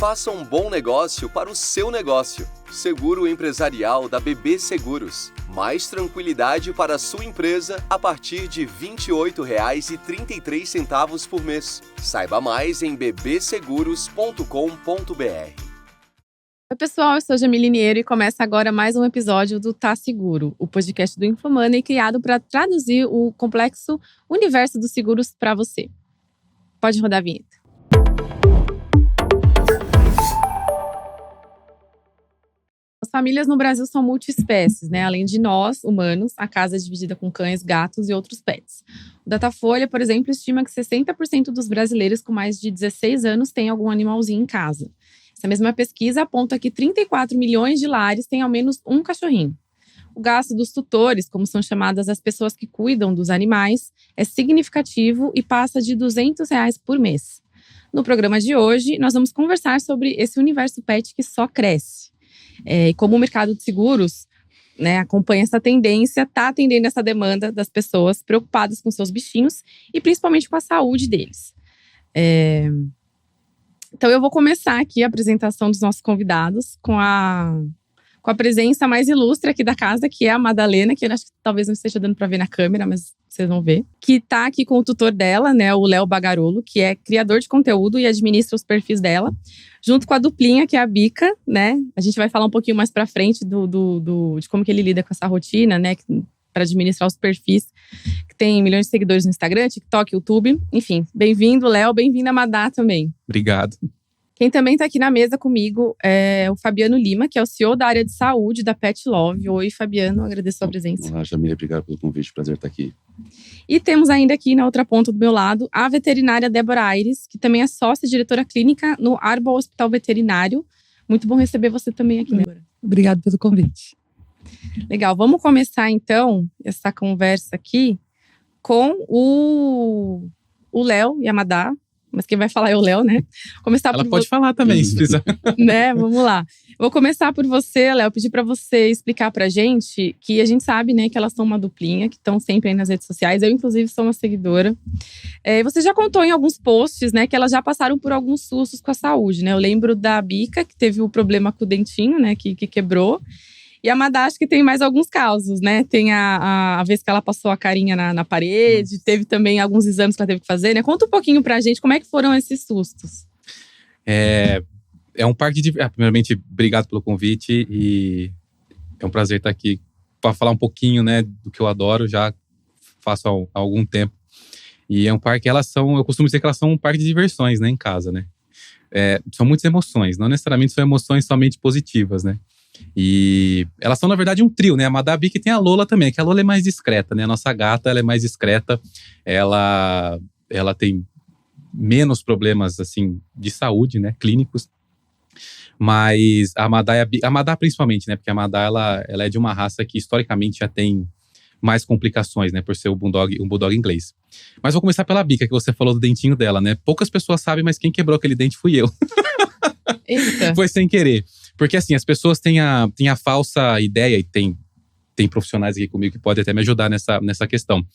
Faça um bom negócio para o seu negócio. Seguro empresarial da BB Seguros. Mais tranquilidade para a sua empresa a partir de R$ 28,33 por mês. Saiba mais em bbseguros.com.br. Oi pessoal, eu sou Jamile Niero e começa agora mais um episódio do Tá Seguro, o podcast do InfoMoney criado para traduzir o complexo universo dos seguros para você. Pode rodar a vinheta. As famílias no Brasil são multiespécies, né? Além de nós, humanos, a casa é dividida com cães, gatos e outros pets. O Datafolha, por exemplo, estima que 60% dos brasileiros com mais de 16 anos têm algum animalzinho em casa. Essa mesma pesquisa aponta que 34 milhões de lares têm ao menos um cachorrinho. O gasto dos tutores, como são chamadas as pessoas que cuidam dos animais, é significativo e passa de R$ 200 por mês. No programa de hoje, nós vamos conversar sobre esse universo pet que só cresce. E como o mercado de seguros, né, acompanha essa tendência, está atendendo essa demanda das pessoas preocupadas com seus bichinhos e principalmente com a saúde deles. Então eu vou começar aqui a apresentação dos nossos convidados com a presença mais ilustre aqui da casa, que é a Madalena, que eu acho que talvez não esteja dando para ver na câmera, mas vocês vão ver. Que está aqui com o tutor dela, né, o Léo Bagarolo, que é criador de conteúdo e administra os perfis dela. Junto com a duplinha, que é a Bica, né? A gente vai falar um pouquinho mais para frente de como que ele lida com essa rotina, né? Para administrar os perfis, que tem milhões de seguidores no Instagram, TikTok, YouTube. Enfim, bem-vindo, Léo. Bem-vinda, Madá, também. Obrigado. Quem também está aqui na mesa comigo é o Fabiano Lima, que é o CEO da área de saúde da Pet Love. Oi, Fabiano, agradeço a sua presença. Olá, Jamila, obrigado pelo convite, prazer estar aqui. E temos ainda aqui na outra ponta do meu lado a veterinária Débora Aires, que também é sócia e diretora clínica no Arbor Hospital Veterinário. Muito bom receber você também aqui, Débora. Obrigado pelo convite. Legal, vamos começar então essa conversa aqui com o Léo e a Madá. Mas quem vai falar é o Léo, né? Ela pode falar também, se precisar. Né? Vamos lá. Vou começar por você, Léo. Pedir para você explicar pra gente que a gente sabe, né, que elas são uma duplinha, que estão sempre aí nas redes sociais. Eu, inclusive, sou uma seguidora. Você já contou em alguns posts, né, que elas já passaram por alguns sustos com a saúde, né? Eu lembro da Bica, que teve o problema com o dentinho, né, que quebrou. E a Madá, acho que tem mais alguns casos, né? Tem a vez que ela passou a carinha na parede, teve também alguns exames que ela teve que fazer, né? Conta um pouquinho pra gente como é que foram esses sustos. É um parque de... primeiramente, obrigado pelo convite e é um prazer estar aqui para falar um pouquinho, né, do que eu adoro, já faço há algum tempo. E é um parque, eu costumo dizer que elas são um parque de diversões, né, em casa, né? São muitas emoções, não necessariamente são emoções somente positivas, né? E elas são, na verdade, um trio, né? A Madá, a Bica e tem a Lola também, que a Lola é mais discreta, né? A nossa gata, ela é mais discreta. Ela tem menos problemas, assim, de saúde, né? Clínicos. Mas a Madá, a Madá principalmente, né? Porque a Madá, ela é de uma raça que, historicamente, já tem mais complicações, né? Por ser um bulldog inglês. Mas vou começar pela Bica, que você falou do dentinho dela, né? Poucas pessoas sabem, mas quem quebrou aquele dente fui eu. Eita. Foi sem querer. Porque assim, as pessoas têm a falsa ideia, e tem profissionais aqui comigo que podem até me ajudar nessa questão,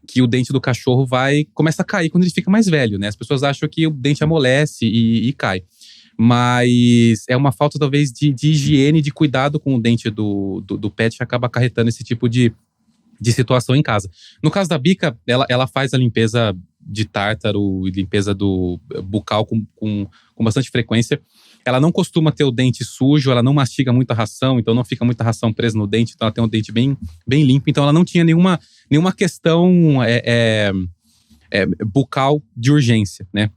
que o dente do cachorro começa a cair quando ele fica mais velho, né? As pessoas acham que o dente amolece e cai. Mas é uma falta, talvez, de higiene, de cuidado com o dente do pet, que acaba acarretando esse tipo de situação em casa. No caso da Bica, ela faz a limpeza de tártaro e limpeza do bucal com bastante frequência. Ela não costuma ter o dente sujo, ela não mastiga muita ração, então não fica muita ração presa no dente, então ela tem um dente bem, bem limpo. Então ela não tinha nenhuma questão bucal de urgência, né?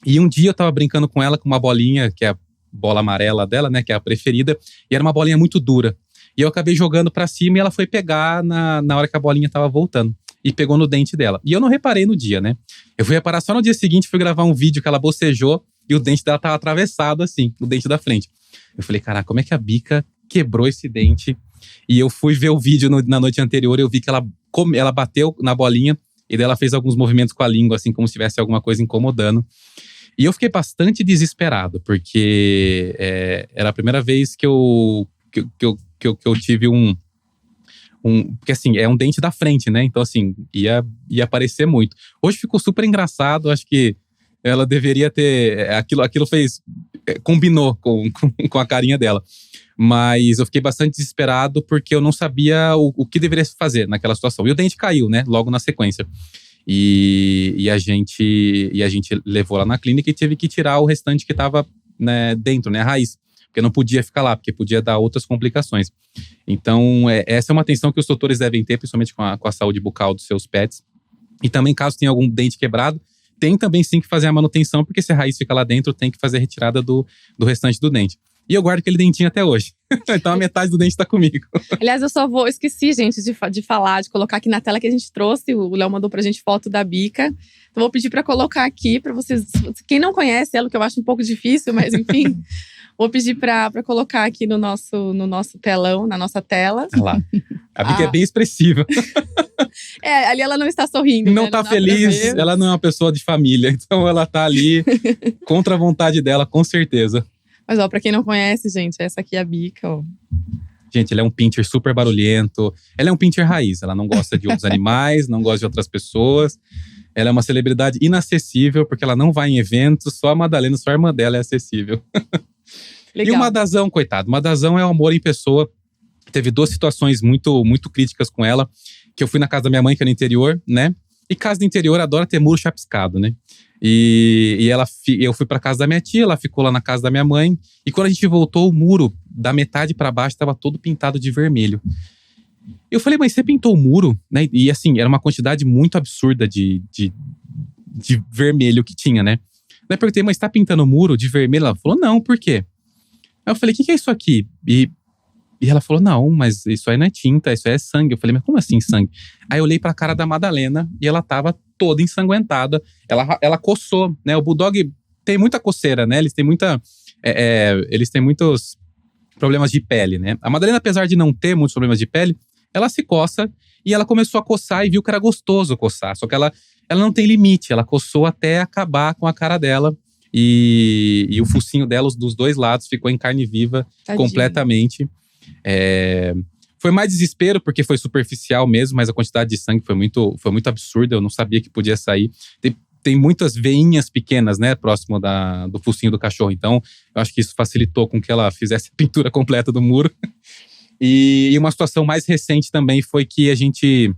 E um dia eu tava brincando com ela com uma bolinha, que é a bola amarela dela, né? Que é a preferida, e era uma bolinha muito dura. E eu acabei jogando pra cima e ela foi pegar na hora que a bolinha tava voltando. E pegou no dente dela. E eu não reparei no dia, né? Eu fui reparar só no dia seguinte, fui gravar um vídeo que ela bocejou e o dente dela tava atravessado assim, o dente da frente. Eu falei, caraca, como é que a Bica quebrou esse dente? E eu fui ver o vídeo na noite anterior e eu vi que ela bateu na bolinha e daí ela fez alguns movimentos com a língua, assim, como se tivesse alguma coisa incomodando. E eu fiquei bastante desesperado, porque era a primeira vez que eu tive porque assim, é um dente da frente, né? Então assim, ia aparecer muito. Hoje ficou super engraçado, acho que ela deveria ter… Aquilo fez… combinou com a carinha dela. Mas eu fiquei bastante desesperado porque eu não sabia o que deveria se fazer naquela situação. E o dente caiu, né? Logo na sequência. E a gente levou lá na clínica e teve que tirar o restante que estava, né, dentro, né? A raiz. Porque não podia ficar lá, porque podia dar outras complicações. Então, essa é uma atenção que os doutores devem ter, principalmente com a saúde bucal dos seus pets. E também, caso tenha algum dente quebrado, tem também sim que fazer a manutenção, porque se a raiz fica lá dentro, tem que fazer a retirada do restante do dente. E eu guardo aquele dentinho até hoje. Então a metade do dente tá comigo. Aliás, esqueci, gente, de falar, de colocar aqui na tela que a gente trouxe. O Léo mandou pra gente foto da Bica. Então vou pedir pra colocar aqui pra vocês. Quem não conhece ela, que eu acho um pouco difícil, mas enfim. Vou pedir pra colocar aqui no nosso telão, na nossa tela. Olha lá. A Bica é bem expressiva. Ali ela não está sorrindo. Não né? tá feliz, ela não é uma pessoa de família. Então ela tá ali contra a vontade dela, com certeza. Mas ó, pra quem não conhece, gente, essa aqui é a Bica, ó. Gente, ela é um pincher super barulhento. Ela é um pincher raiz. Ela não gosta de outros animais, não gosta de outras pessoas. Ela é uma celebridade inacessível, porque ela não vai em eventos. Só a Madalena, só a irmã dela é acessível. Legal. E o Madazão, coitado. O Madazão é um amor em pessoa. Teve 2 situações muito, muito críticas com ela. Que eu fui na casa da minha mãe, que é no interior, né? E casa do interior adora ter muro chapiscado, né? E eu fui pra casa da minha tia, ela ficou lá na casa da minha mãe. E quando a gente voltou, o muro, da metade pra baixo, estava todo pintado de vermelho. Eu falei, mas você pintou o muro? Né? E assim, era uma quantidade muito absurda de vermelho que tinha, né? Daí eu perguntei, mas tá pintando o muro de vermelho? Ela falou, não, por quê? Aí eu falei, o que é isso aqui? E ela falou, não, mas isso aí não é tinta, isso aí é sangue. Eu falei, mas como assim sangue? Aí eu olhei pra cara da Madalena e ela tava toda ensanguentada. Ela coçou, né? O Bulldog tem muita coceira, né? Eles têm muitos problemas de pele, né? A Madalena, apesar de não ter muitos problemas de pele, ela se coça e ela começou a coçar e viu que era gostoso coçar. Só que ela não tem limite, ela coçou até acabar com a cara dela. E o focinho dela, dos 2 lados, ficou em carne viva. Tadinho. Completamente. Foi mais desespero, porque foi superficial mesmo, mas a quantidade de sangue foi muito absurda. Eu não sabia que podia sair. Tem muitas veinhas pequenas, né, próximo do focinho do cachorro. Então, eu acho que isso facilitou com que ela fizesse a pintura completa do muro. E uma situação mais recente também foi que a gente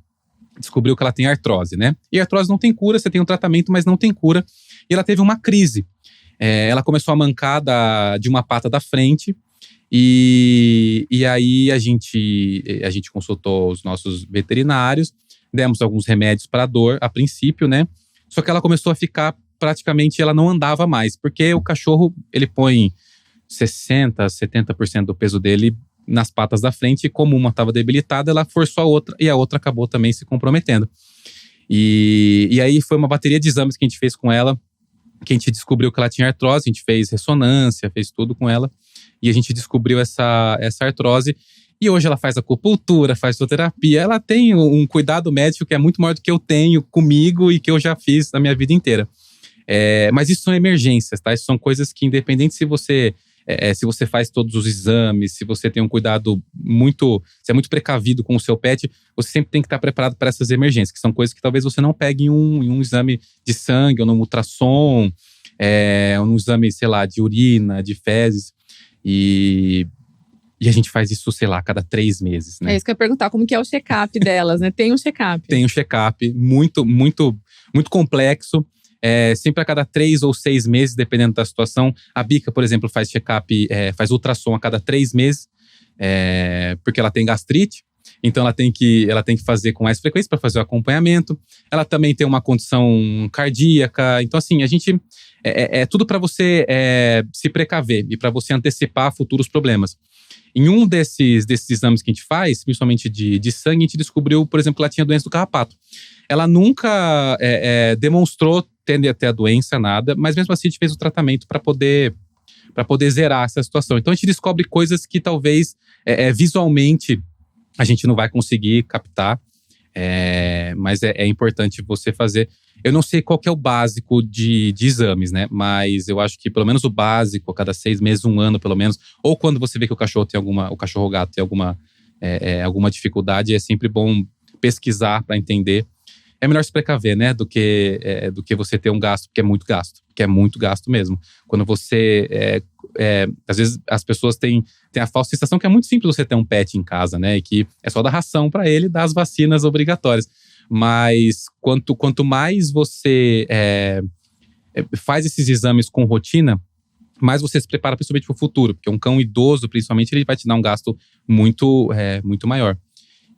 descobriu que ela tem artrose, né? E a artrose não tem cura, você tem um tratamento, mas não tem cura. E ela teve uma crise. Ela começou a mancar de uma pata da frente. E aí a gente consultou os nossos veterinários, demos alguns remédios para dor a princípio, né? Só que ela começou a ficar praticamente, ela não andava mais, porque o cachorro, ele põe 60%, 70% do peso dele nas patas da frente, e como uma estava debilitada, ela forçou a outra, e a outra acabou também se comprometendo. E aí foi uma bateria de exames que a gente fez com ela, que a gente descobriu que ela tinha artrose, a gente fez ressonância, fez tudo com ela, e a gente descobriu essa artrose. E hoje ela faz acupuntura, faz fisioterapia. Ela tem um cuidado médico que é muito maior do que eu tenho comigo e que eu já fiz na minha vida inteira. Mas isso são emergências, tá? Isso são coisas que, independente se você faz todos os exames, se você tem um cuidado se é muito precavido com o seu pet, você sempre tem que estar preparado para essas emergências, que são coisas que talvez você não pegue em um exame de sangue, ou num ultrassom, ou num exame, sei lá, de urina, de fezes. E a gente faz isso, sei lá, a cada 3 meses, né? É isso que eu ia perguntar, como que é o check-up delas, né? Tem um check-up. Tem um check-up muito, muito, muito complexo. Sempre a cada 3 ou 6 meses, dependendo da situação. A Bica, por exemplo, faz check-up, faz ultrassom a cada 3 meses, porque ela tem gastrite. Então ela tem que fazer com mais frequência para fazer o acompanhamento. Ela também tem uma condição cardíaca. Então, assim, a gente… É tudo para você se precaver e para você antecipar futuros problemas. Em um desses exames que a gente faz, principalmente de sangue, a gente descobriu, por exemplo, que ela tinha doença do carrapato. Ela nunca demonstrou ter a doença, nada, mas mesmo assim a gente fez o tratamento para poder zerar essa situação. Então a gente descobre coisas que talvez visualmente a gente não vai conseguir captar, mas é importante você fazer. Eu não sei qual que é o básico de exames, né? Mas eu acho que pelo menos o básico, a cada 6 meses, 1 ano pelo menos, ou quando você vê que o cachorro ou gato tem alguma dificuldade, é sempre bom pesquisar para entender. É melhor se precaver, né? Do que você ter um gasto, porque é muito gasto. Porque é muito gasto mesmo. Quando você às vezes as pessoas têm a falsa sensação que é muito simples você ter um pet em casa, né? E que é só dar ração para ele e dar as vacinas obrigatórias. Mas quanto mais você faz esses exames com rotina, mais você se prepara principalmente para o futuro. Porque um cão idoso, principalmente, ele vai te dar um gasto muito maior.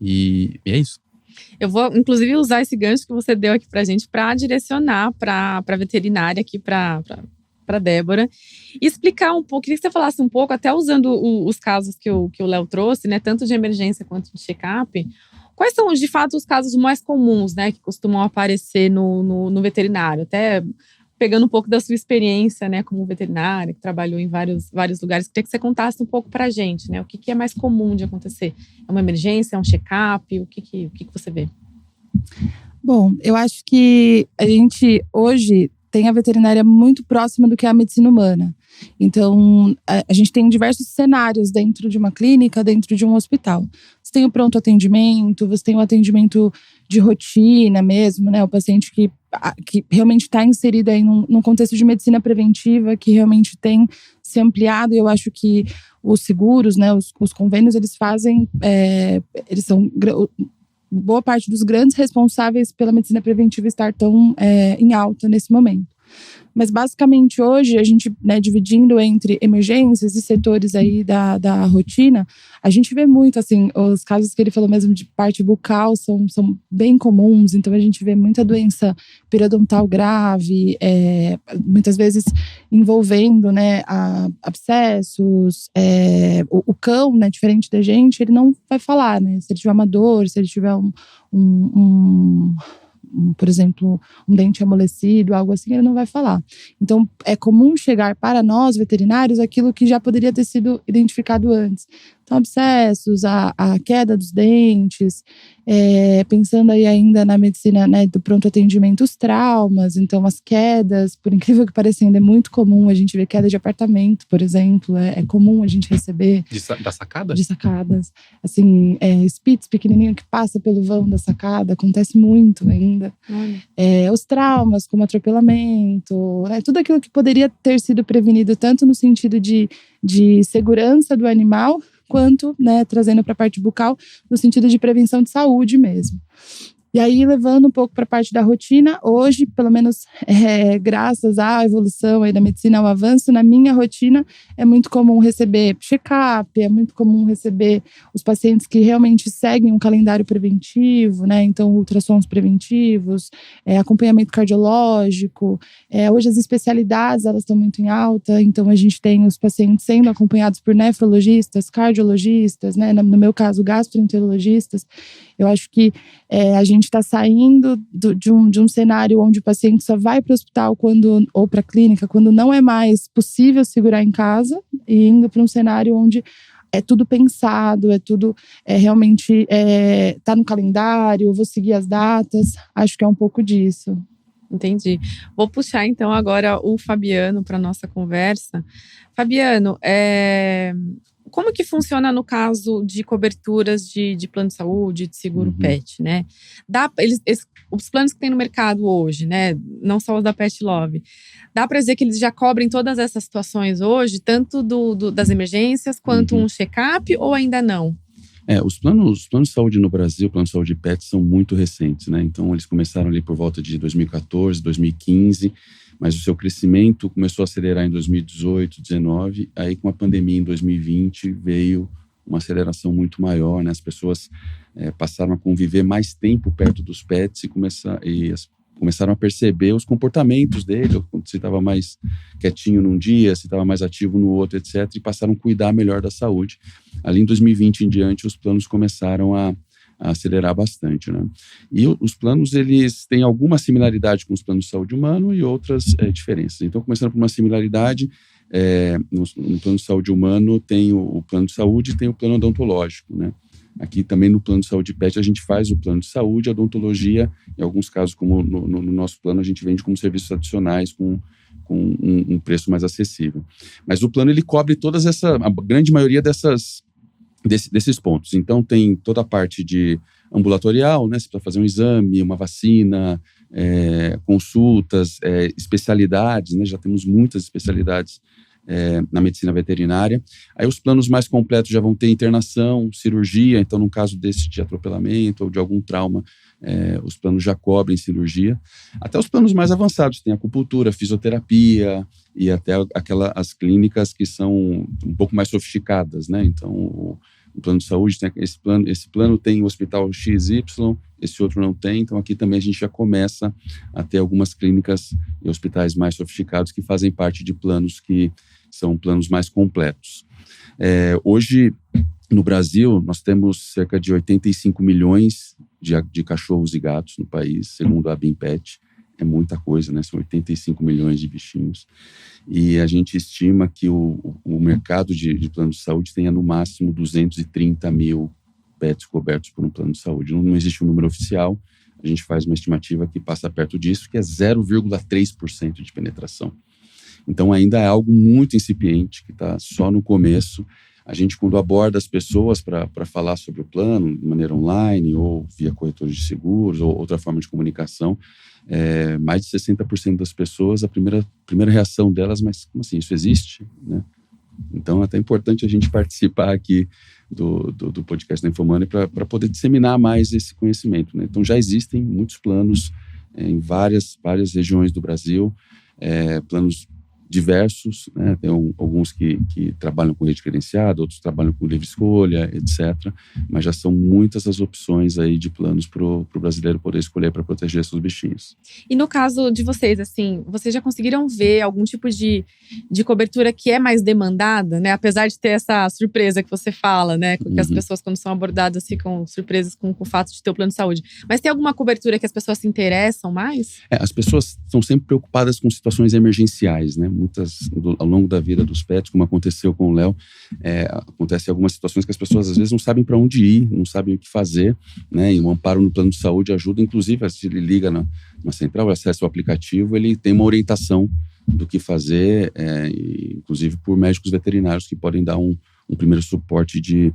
E é isso. Eu vou, inclusive, usar esse gancho que você deu aqui pra gente para direcionar para a veterinária aqui para Débora. E explicar um pouco, queria que você falasse um pouco, até usando os casos que o Léo trouxe, né? Tanto de emergência quanto de check-up. Quais são, de fato, os casos mais comuns, né? Que costumam aparecer no veterinário? Até pegando um pouco da sua experiência, né? Como veterinária, que trabalhou em vários lugares. Queria que você contasse um pouco pra gente, né? O que é mais comum de acontecer? É uma emergência? É um check-up? O que você vê? Bom, eu acho que a gente hoje tem a veterinária muito próxima do que é a medicina humana. Então, a gente tem diversos cenários dentro de uma clínica, dentro de um hospital. Você tem o pronto atendimento, você tem o atendimento de rotina mesmo, né? O paciente que realmente está inserido aí num contexto de medicina preventiva que realmente tem se ampliado. E eu acho que os seguros, né? Os convênios, eles fazem… eles são… boa parte dos grandes responsáveis pela medicina preventiva estar tão em alta nesse momento. Mas basicamente hoje, a gente, né, dividindo entre emergências e setores aí da rotina, a gente vê muito, assim, os casos que ele falou mesmo de parte bucal são bem comuns. Então a gente vê muita doença periodontal grave, muitas vezes envolvendo, né, abscessos. O cão, né, diferente da gente, ele não vai falar, né? Se ele tiver uma dor, se ele tiver por exemplo, um dente amolecido, algo assim, ele não vai falar. Então, é comum chegar para nós, veterinários, aquilo que já poderia ter sido identificado antes. Então, abscessos, a queda dos dentes, pensando aí ainda na medicina, né, do pronto atendimento, os traumas. Então, as quedas, por incrível que pareça, ainda é muito comum a gente ver queda de apartamento, por exemplo. É comum a gente receber… Da sacada? De sacadas. Assim, Spitz pequenininho que passa pelo vão da sacada, acontece muito ainda. Os traumas, como atropelamento, né, tudo aquilo que poderia ter sido prevenido, tanto no sentido de segurança do animal, quanto, né, trazendo para a parte bucal, no sentido de prevenção de saúde mesmo. E aí, levando um pouco para a parte da rotina, hoje, pelo menos graças à evolução aí da medicina, ao avanço, na minha rotina é muito comum receber check-up, é muito comum receber os pacientes que realmente seguem um calendário preventivo, né? Então, ultrassons preventivos, acompanhamento cardiológico. Hoje as especialidades, elas estão muito em alta, então a gente tem os pacientes sendo acompanhados por nefrologistas, cardiologistas, né? No meu caso, gastroenterologistas. Eu acho que a gente está saindo de um cenário onde o paciente só vai para o hospital ou para a clínica quando não é mais possível segurar em casa, e indo para um cenário onde é tudo pensado, é tudo realmente tá no calendário, vou seguir as datas. Acho que é um pouco disso. Entendi. Vou puxar então agora o Fabiano para nossa conversa. Fabiano, como que funciona no caso de coberturas de plano de saúde, de seguro pet, né? Os planos que tem no mercado hoje, né? Não só os da Pet Love. Dá para dizer que eles já cobrem todas essas situações hoje, tanto das emergências quanto um check-up, ou ainda não? Os planos de saúde no Brasil, planos de saúde pet, são muito recentes, né? Então, eles começaram ali por volta de 2014, 2015, mas o seu crescimento começou a acelerar em 2018, 2019. Aí, com a pandemia em 2020, veio uma aceleração muito maior, né? As pessoas passaram a conviver mais tempo perto dos pets e começaram a perceber os comportamentos dele, se estava mais quietinho num dia, se estava mais ativo no outro, etc. E passaram a cuidar melhor da saúde. Ali em 2020 em diante, os planos começaram a acelerar bastante, né? E os planos, eles têm alguma similaridade com os planos de saúde humano e outras diferenças. Então, começando por uma similaridade, no plano de saúde humano tem o plano de saúde e tem o plano odontológico, né? Aqui também no plano de saúde pet a gente faz o plano de saúde, a odontologia, em alguns casos, como no nosso plano, a gente vende como serviços adicionais com um preço mais acessível. Mas o plano, ele cobre a grande maioria desses pontos. Então tem toda a parte de ambulatorial, né? Você precisa fazer um exame, uma vacina, consultas, especialidades, né? Já temos muitas especialidades na medicina veterinária. Aí os planos mais completos já vão ter internação, cirurgia, então no caso desse de atropelamento ou de algum trauma, os planos já cobrem cirurgia. Até os planos mais avançados, tem acupuntura, fisioterapia e até as clínicas que são um pouco mais sofisticadas, né? Então o plano de saúde tem esse plano tem o hospital XY, esse outro não tem, então aqui também a gente já começa a ter algumas clínicas e hospitais mais sofisticados que fazem parte de planos que são planos mais completos. Hoje, no Brasil, nós temos cerca de 85 milhões de cachorros e gatos no país, segundo a Abimpet. É muita coisa, né? São 85 milhões de bichinhos. E a gente estima que o mercado de plano de saúde tenha no máximo 230 mil pets cobertos por um plano de saúde. Não existe um número oficial, a gente faz uma estimativa que passa perto disso, que é 0,3% de penetração. Então ainda é algo muito incipiente, que está só no começo. A gente, quando aborda as pessoas para falar sobre o plano, de maneira online ou via corretores de seguros ou outra forma de comunicação, mais de 60% das pessoas, a primeira reação delas, mas como assim, isso existe? Né? Então é até importante a gente participar aqui do podcast da Infomoney para poder disseminar mais esse conhecimento. Né? Então já existem muitos planos em várias regiões do Brasil, planos diversos, né? Tem alguns que trabalham com rede credenciada, outros trabalham com livre escolha, etc. Mas já são muitas as opções aí de planos para o brasileiro poder escolher para proteger seus bichinhos. E no caso de vocês, assim, vocês já conseguiram ver algum tipo de cobertura que é mais demandada, né? Apesar de ter essa surpresa que você fala, né? Que as pessoas, quando são abordadas, ficam surpresas com o fato de ter o plano de saúde. Mas tem alguma cobertura que as pessoas se interessam mais? As pessoas estão sempre preocupadas com situações emergenciais, né? Muitas, ao longo da vida dos pets, como aconteceu com o Léo, acontece algumas situações que as pessoas às vezes não sabem para onde ir, não sabem o que fazer, né? E o amparo no plano de saúde ajuda, inclusive, se ele liga na central, acessa o aplicativo, ele tem uma orientação do que fazer, inclusive por médicos veterinários que podem dar um primeiro suporte de,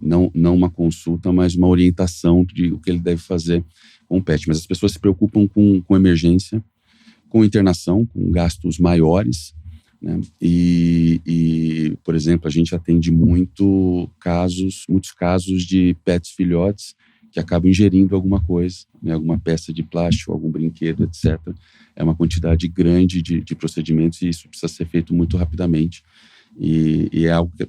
não uma consulta, mas uma orientação de o que ele deve fazer com o pet. Mas as pessoas se preocupam com emergência, com internação, com gastos maiores, né? E, por exemplo, a gente atende muitos casos de pets filhotes que acabam ingerindo alguma coisa, né? Alguma peça de plástico, algum brinquedo, etc. É uma quantidade grande de procedimentos e isso precisa ser feito muito rapidamente. E é algo que é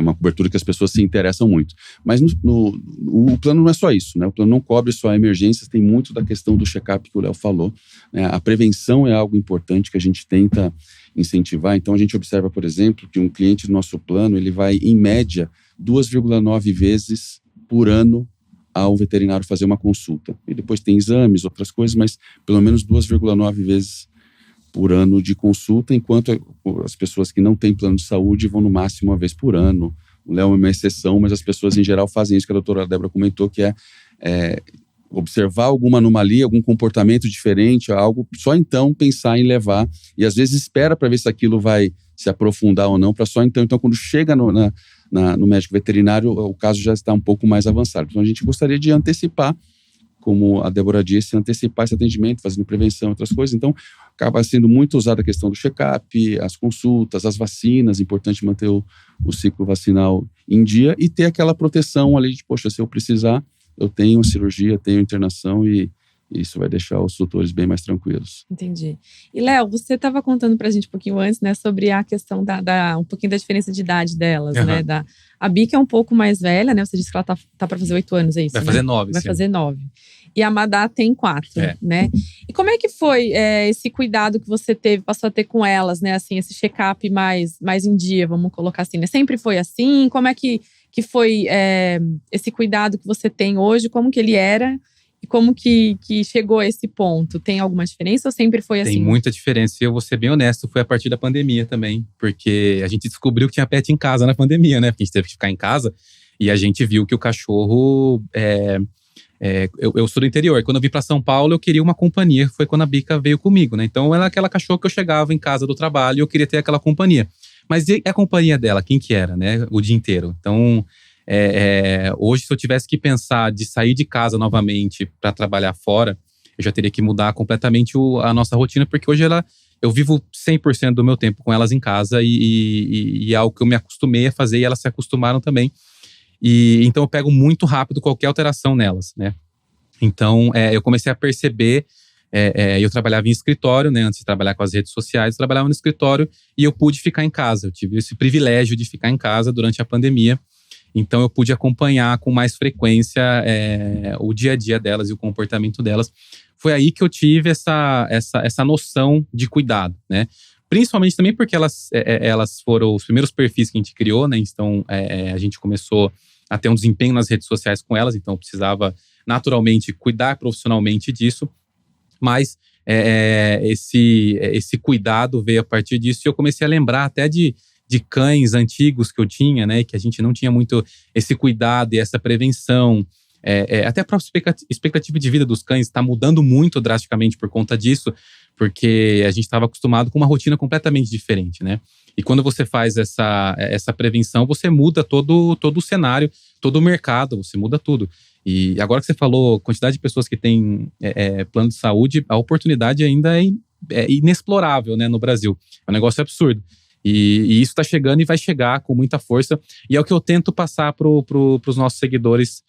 uma cobertura que as pessoas se interessam muito. Mas o plano não é só isso, né? O plano não cobre só emergências, tem muito da questão do check-up que o Léo falou, né? A prevenção é algo importante que a gente tenta incentivar. Então a gente observa, por exemplo, que um cliente do nosso plano, ele vai, em média, 2,9 vezes por ano ao veterinário fazer uma consulta. E depois tem exames, outras coisas, mas pelo menos 2,9 vezes por ano de consulta, enquanto as pessoas que não têm plano de saúde vão no máximo uma vez por ano. O Léo é uma exceção, mas as pessoas em geral fazem isso que a doutora Débora comentou, que é observar alguma anomalia, algum comportamento diferente, algo, só então pensar em levar, e às vezes espera para ver se aquilo vai se aprofundar ou não, para só então quando chega no médico veterinário, o caso já está um pouco mais avançado. Então a gente gostaria de antecipar, como a Débora disse, antecipar esse atendimento, fazendo prevenção e outras coisas. Então, acaba sendo muito usada a questão do check-up, as consultas, as vacinas. Importante manter o ciclo vacinal em dia e ter aquela proteção ali de, poxa, se eu precisar, eu tenho a cirurgia, tenho a internação e isso vai deixar os tutores bem mais tranquilos. Entendi. E, Léo, você estava contando pra gente um pouquinho antes, né, sobre a questão um pouquinho da diferença de idade delas, né? A Bica é um pouco mais velha, né? Você disse que ela tá para fazer 8 anos, é isso? Vai fazer 9. Vai fazer 9. E a Madá tem 4, né? E como é que foi esse cuidado que você passou a ter com elas, né? Assim, esse check-up mais em dia, vamos colocar assim, né? Sempre foi assim? Como é que foi esse cuidado que você tem hoje? Como que ele era? E como que chegou a esse ponto? Tem alguma diferença ou sempre foi assim? Tem muita diferença. E eu vou ser bem honesto, foi a partir da pandemia também. Porque a gente descobriu que tinha pet em casa na pandemia, né? Porque a gente teve que ficar em casa. E a gente viu que o cachorro… eu sou do interior. Quando eu vim para São Paulo, eu queria uma companhia. Foi quando a Bica veio comigo, né? Então, ela era aquela cachorra que eu chegava em casa do trabalho e eu queria ter aquela companhia. Mas e a companhia dela? Quem que era, né? O dia inteiro. Então… hoje, se eu tivesse que pensar de sair de casa novamente para trabalhar fora, eu já teria que mudar completamente a nossa rotina, porque hoje eu vivo 100% do meu tempo com elas em casa e é algo que eu me acostumei a fazer e elas se acostumaram também. E então eu pego muito rápido qualquer alteração nelas, né? Então eu comecei a perceber, eu trabalhava em escritório, né? Antes de trabalhar com as redes sociais, eu trabalhava no escritório e eu pude ficar em casa. Eu tive esse privilégio de ficar em casa durante a pandemia. Então eu pude acompanhar com mais frequência o dia a dia delas e o comportamento delas. Foi aí que eu tive essa noção de cuidado, né? Principalmente também porque elas foram os primeiros perfis que a gente criou, né? Então a gente começou a ter um desempenho nas redes sociais com elas, então eu precisava naturalmente cuidar profissionalmente disso. Mas esse cuidado veio a partir disso e eu comecei a lembrar até de cães antigos que eu tinha, né? Que a gente não tinha muito esse cuidado e essa prevenção. Até a própria expectativa de vida dos cães está mudando muito drasticamente por conta disso, porque a gente estava acostumado com uma rotina completamente diferente, né? E quando você faz essa prevenção, você muda todo o cenário, todo o mercado, você muda tudo. E agora que você falou, quantidade de pessoas que têm plano de saúde, a oportunidade ainda é inexplorável, né, no Brasil. É um negócio absurdo. E isso está chegando e vai chegar com muita força. E é o que eu tento passar para os nossos seguidores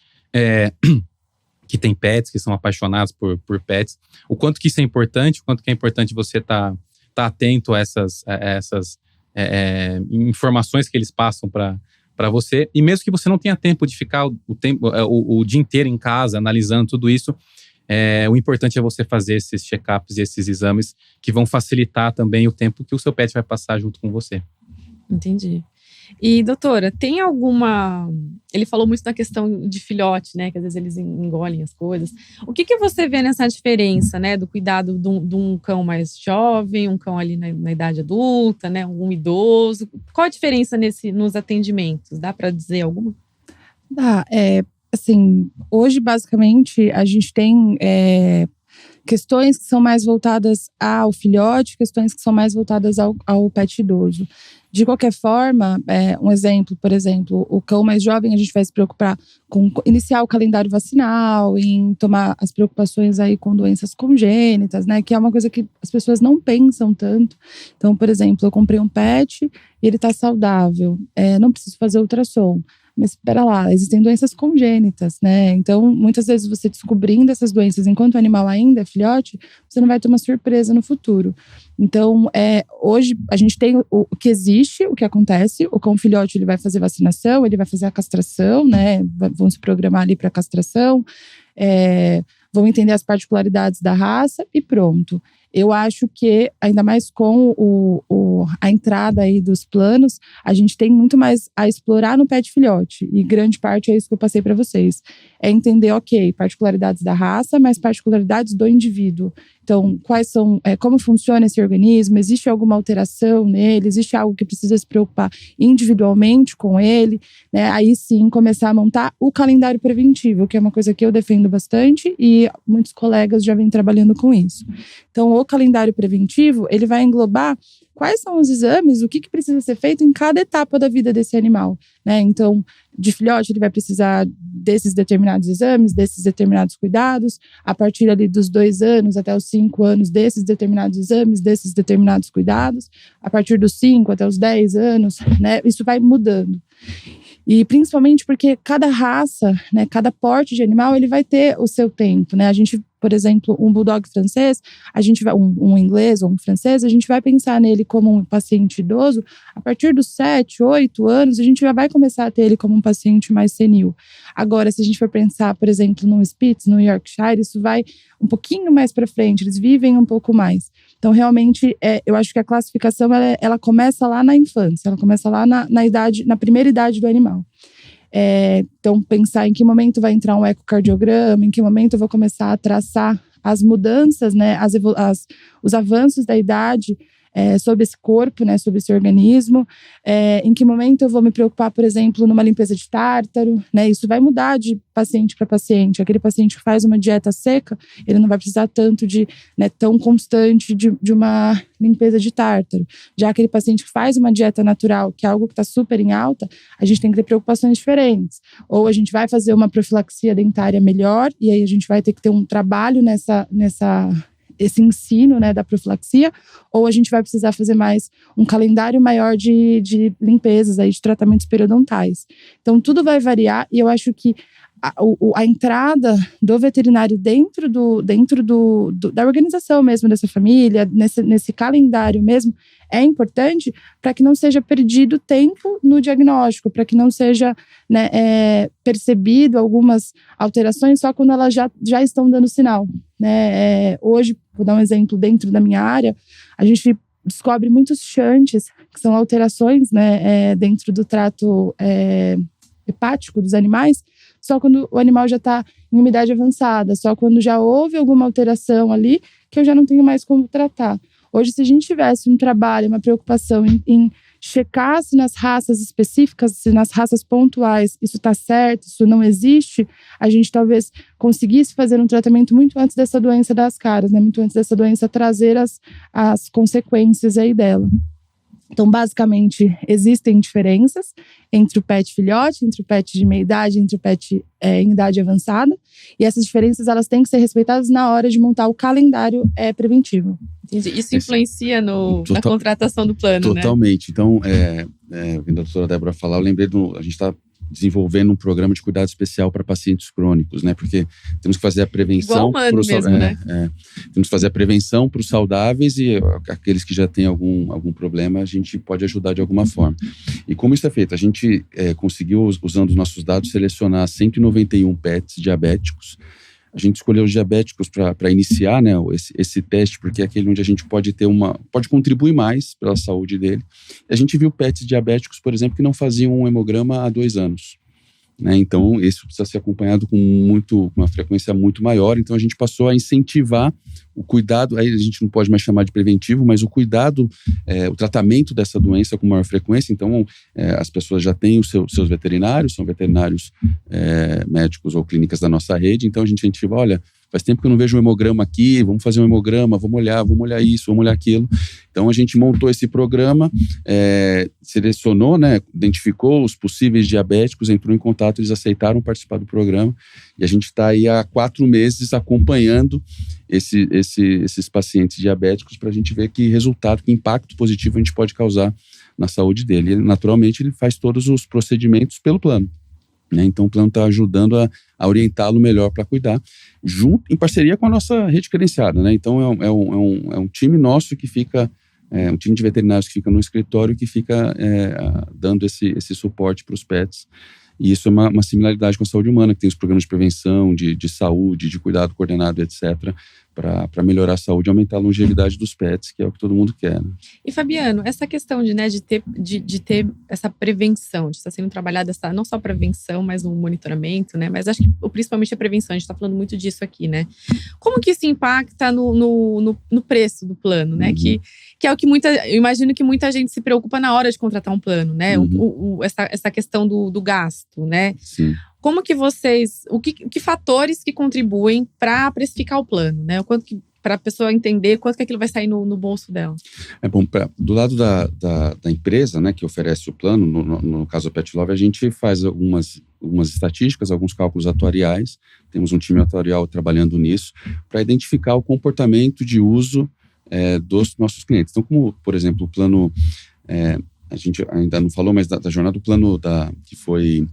que têm pets, que são apaixonados por pets. O quanto que isso é importante, o quanto que é importante você tá atento a essas informações que eles passam para você. E mesmo que você não tenha tempo de ficar o dia inteiro em casa analisando tudo isso, o importante é você fazer esses check-ups e esses exames que vão facilitar também o tempo que o seu pet vai passar junto com você. Entendi. E, doutora, tem alguma... Ele falou muito da questão de filhote, né? Que às vezes eles engolem as coisas. O que você vê nessa diferença, né? Do cuidado de um cão mais jovem, um cão ali na idade adulta, né? Um idoso. Qual a diferença nos atendimentos? Dá para dizer alguma? Dá. Assim, hoje, basicamente, a gente tem questões que são mais voltadas ao filhote, questões que são mais voltadas ao pet idoso. De qualquer forma, um exemplo, por exemplo, o cão mais jovem, a gente vai se preocupar com iniciar o calendário vacinal, em tomar as preocupações aí com doenças congênitas, né? Que é uma coisa que as pessoas não pensam tanto. Então, por exemplo, eu comprei um pet e ele tá saudável, não preciso fazer ultrassom. Mas espera lá, existem doenças congênitas, né? Então, muitas vezes você descobrindo essas doenças enquanto o animal ainda é filhote, você não vai ter uma surpresa no futuro. Então, hoje a gente tem o que existe, o que acontece. O cão filhote ele vai fazer vacinação, ele vai fazer a castração, né? Vão se programar ali para castração, vão entender as particularidades da raça e pronto. Eu acho que, ainda mais com a entrada aí dos planos, a gente tem muito mais a explorar no pet filhote. E grande parte é isso que eu passei para vocês. É entender, ok, particularidades da raça, mas particularidades do indivíduo. Então, quais são, como funciona esse organismo? Existe alguma alteração nele? Existe algo que precisa se preocupar individualmente com ele? Né? Aí sim, começar a montar o calendário preventivo, que é uma coisa que eu defendo bastante e muitos colegas já vêm trabalhando com isso. Então, o calendário preventivo, ele vai englobar quais são os exames, o que precisa ser feito em cada etapa da vida desse animal, né? Então, de filhote, ele vai precisar desses determinados exames, desses determinados cuidados. A partir ali dos 2 anos até os 5 anos, desses determinados exames, desses determinados cuidados. A partir dos 5 até os 10 anos, né? Isso vai mudando. E principalmente porque cada raça, né, cada porte de animal, ele vai ter o seu tempo, né? A gente, por exemplo, um bulldog francês, a gente vai, um inglês ou um francês, a gente vai pensar nele como um paciente idoso. A partir dos 7, 8 anos, a gente já vai começar a ter ele como um paciente mais senil. Agora, se a gente for pensar, por exemplo, num Spitz, no Yorkshire, isso vai um pouquinho mais para frente, eles vivem um pouco mais. Então, realmente, eu acho que a classificação, ela começa lá na infância, ela começa lá na primeira idade do animal. Então, pensar em que momento vai entrar um ecocardiograma, em que momento eu vou começar a traçar as mudanças, né, os avanços da idade sobre esse corpo, né, sobre esse organismo, em que momento eu vou me preocupar, por exemplo, numa limpeza de tártaro, né, isso vai mudar de paciente para paciente. Aquele paciente que faz uma dieta seca, ele não vai precisar tanto tão constante de uma limpeza de tártaro. Já aquele paciente que faz uma dieta natural, que é algo que está super em alta, a gente tem que ter preocupações diferentes. Ou a gente vai fazer uma profilaxia dentária melhor, e aí a gente vai ter que ter um trabalho nessa esse ensino, né, da profilaxia, ou a gente vai precisar fazer mais um calendário maior de limpezas, aí, de tratamentos periodontais. Então, tudo vai variar e eu acho que a entrada do veterinário dentro da organização mesmo dessa família, nesse calendário mesmo, é importante para que não seja perdido tempo no diagnóstico, para que não seja, né, percebido algumas alterações só quando elas já estão dando sinal. Né? Hoje, vou dar um exemplo, dentro da minha área, a gente descobre muitos shunts, que são alterações, né, dentro do trato hepático dos animais, só quando o animal já está em umidade avançada, só quando já houve alguma alteração ali, que eu já não tenho mais como tratar. Hoje, se a gente tivesse um trabalho, uma preocupação em checar se nas raças específicas, se nas raças pontuais isso está certo, isso não existe, a gente talvez conseguisse fazer um tratamento muito antes dessa doença das caras, né? Muito antes dessa doença trazer as consequências aí dela. Então, basicamente, existem diferenças entre o pet filhote, entre o pet de meia idade, entre o pet em idade avançada. E essas diferenças, elas têm que ser respeitadas na hora de montar o calendário preventivo. Entendi. Isso influencia na contratação do plano, totalmente. Né? Então, vendo a doutora Débora falar, eu lembrei a gente está desenvolvendo um programa de cuidado especial para pacientes crônicos, né? Porque temos que fazer a prevenção né? Temos que fazer a prevenção para os saudáveis e aqueles que já têm algum problema, a gente pode ajudar de alguma forma. E como isso é feito? A gente conseguiu, usando os nossos dados, selecionar 191 pets diabéticos. A gente escolheu os diabéticos para iniciar, né, esse teste, porque é aquele onde a gente pode contribuir mais pela saúde dele. A gente viu pets diabéticos, por exemplo, que não faziam um hemograma há 2 anos. Né? Então, isso precisa ser acompanhado com uma frequência muito maior. Então, a gente passou a incentivar o cuidado, aí a gente não pode mais chamar de preventivo, mas o cuidado, o tratamento dessa doença com maior frequência. Então, as pessoas já têm os seus veterinários, são veterinários médicos ou clínicas da nossa rede. Então, a gente incentiva, olha, faz tempo que eu não vejo um hemograma aqui, vamos fazer um hemograma, vamos olhar isso, vamos olhar aquilo. Então, a gente montou esse programa, selecionou, né, identificou os possíveis diabéticos, entrou em contato, eles aceitaram participar do programa. E a gente está aí há 4 meses acompanhando esses pacientes diabéticos para a gente ver que resultado, que impacto positivo a gente pode causar na saúde dele. E, naturalmente, ele faz todos os procedimentos pelo plano. Né? Então, o plano está ajudando a orientá-lo melhor para cuidar, em parceria com a nossa rede credenciada. Né? Então, é um time nosso que fica, um time de veterinários que fica no escritório, que fica dando esse suporte para os pets. E isso é uma similaridade com a saúde humana, que tem os programas de prevenção, de saúde, de cuidado coordenado, etc., para melhorar a saúde e aumentar a longevidade dos pets, que é o que todo mundo quer. Né? E, Fabiano, essa questão de ter essa prevenção, de estar sendo trabalhada não só a prevenção, mas o monitoramento, né? Mas acho que principalmente a prevenção, a gente está falando muito disso aqui, né? Como que isso impacta no preço do plano, né? Uhum. Que é o que eu imagino que muita gente se preocupa na hora de contratar um plano, né? Uhum. Essa questão do gasto, né? Sim. Como que que fatores que contribuem para precificar o plano, né? Para a pessoa entender quanto que aquilo vai sair no bolso dela. É bom, do lado da empresa, né, que oferece o plano, no caso do Pet Love, a gente faz algumas estatísticas, alguns cálculos atuariais, temos um time atuarial trabalhando nisso, para identificar o comportamento de uso dos nossos clientes. Então, como, por exemplo, o plano, a gente ainda não falou, mas da jornada do plano que foi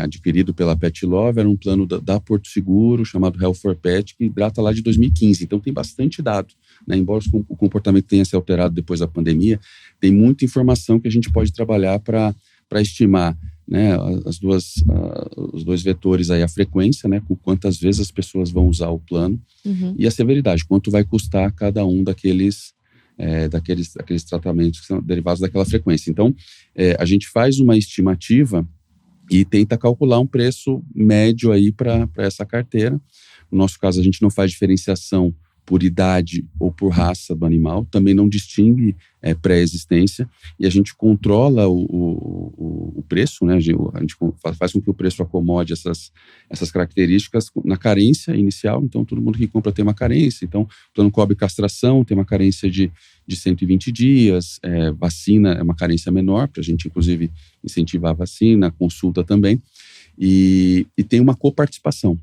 adquirido pela Pet Love, era um plano da Porto Seguro, chamado Health for Pet, que data lá de 2015. Então, tem bastante dado. Né? Embora o comportamento tenha se alterado depois da pandemia, tem muita informação que a gente pode trabalhar para estimar, né, os dois vetores aí, a frequência, né, com quantas vezes as pessoas vão usar o plano, e a severidade, quanto vai custar cada um daqueles tratamentos que são derivados daquela frequência. Então, a gente faz uma estimativa e tenta calcular um preço médio aí para essa carteira. No nosso caso, a gente não faz diferenciação por idade ou por raça do animal, também não distingue pré-existência, e a gente controla o preço, né? A gente faz com que o preço acomode essas características na carência inicial. Então, todo mundo que compra tem uma carência. Então, o plano cobre castração, tem uma carência de 120 dias, vacina é uma carência menor, para a gente, inclusive, incentivar a vacina, consulta também, e tem uma coparticipação.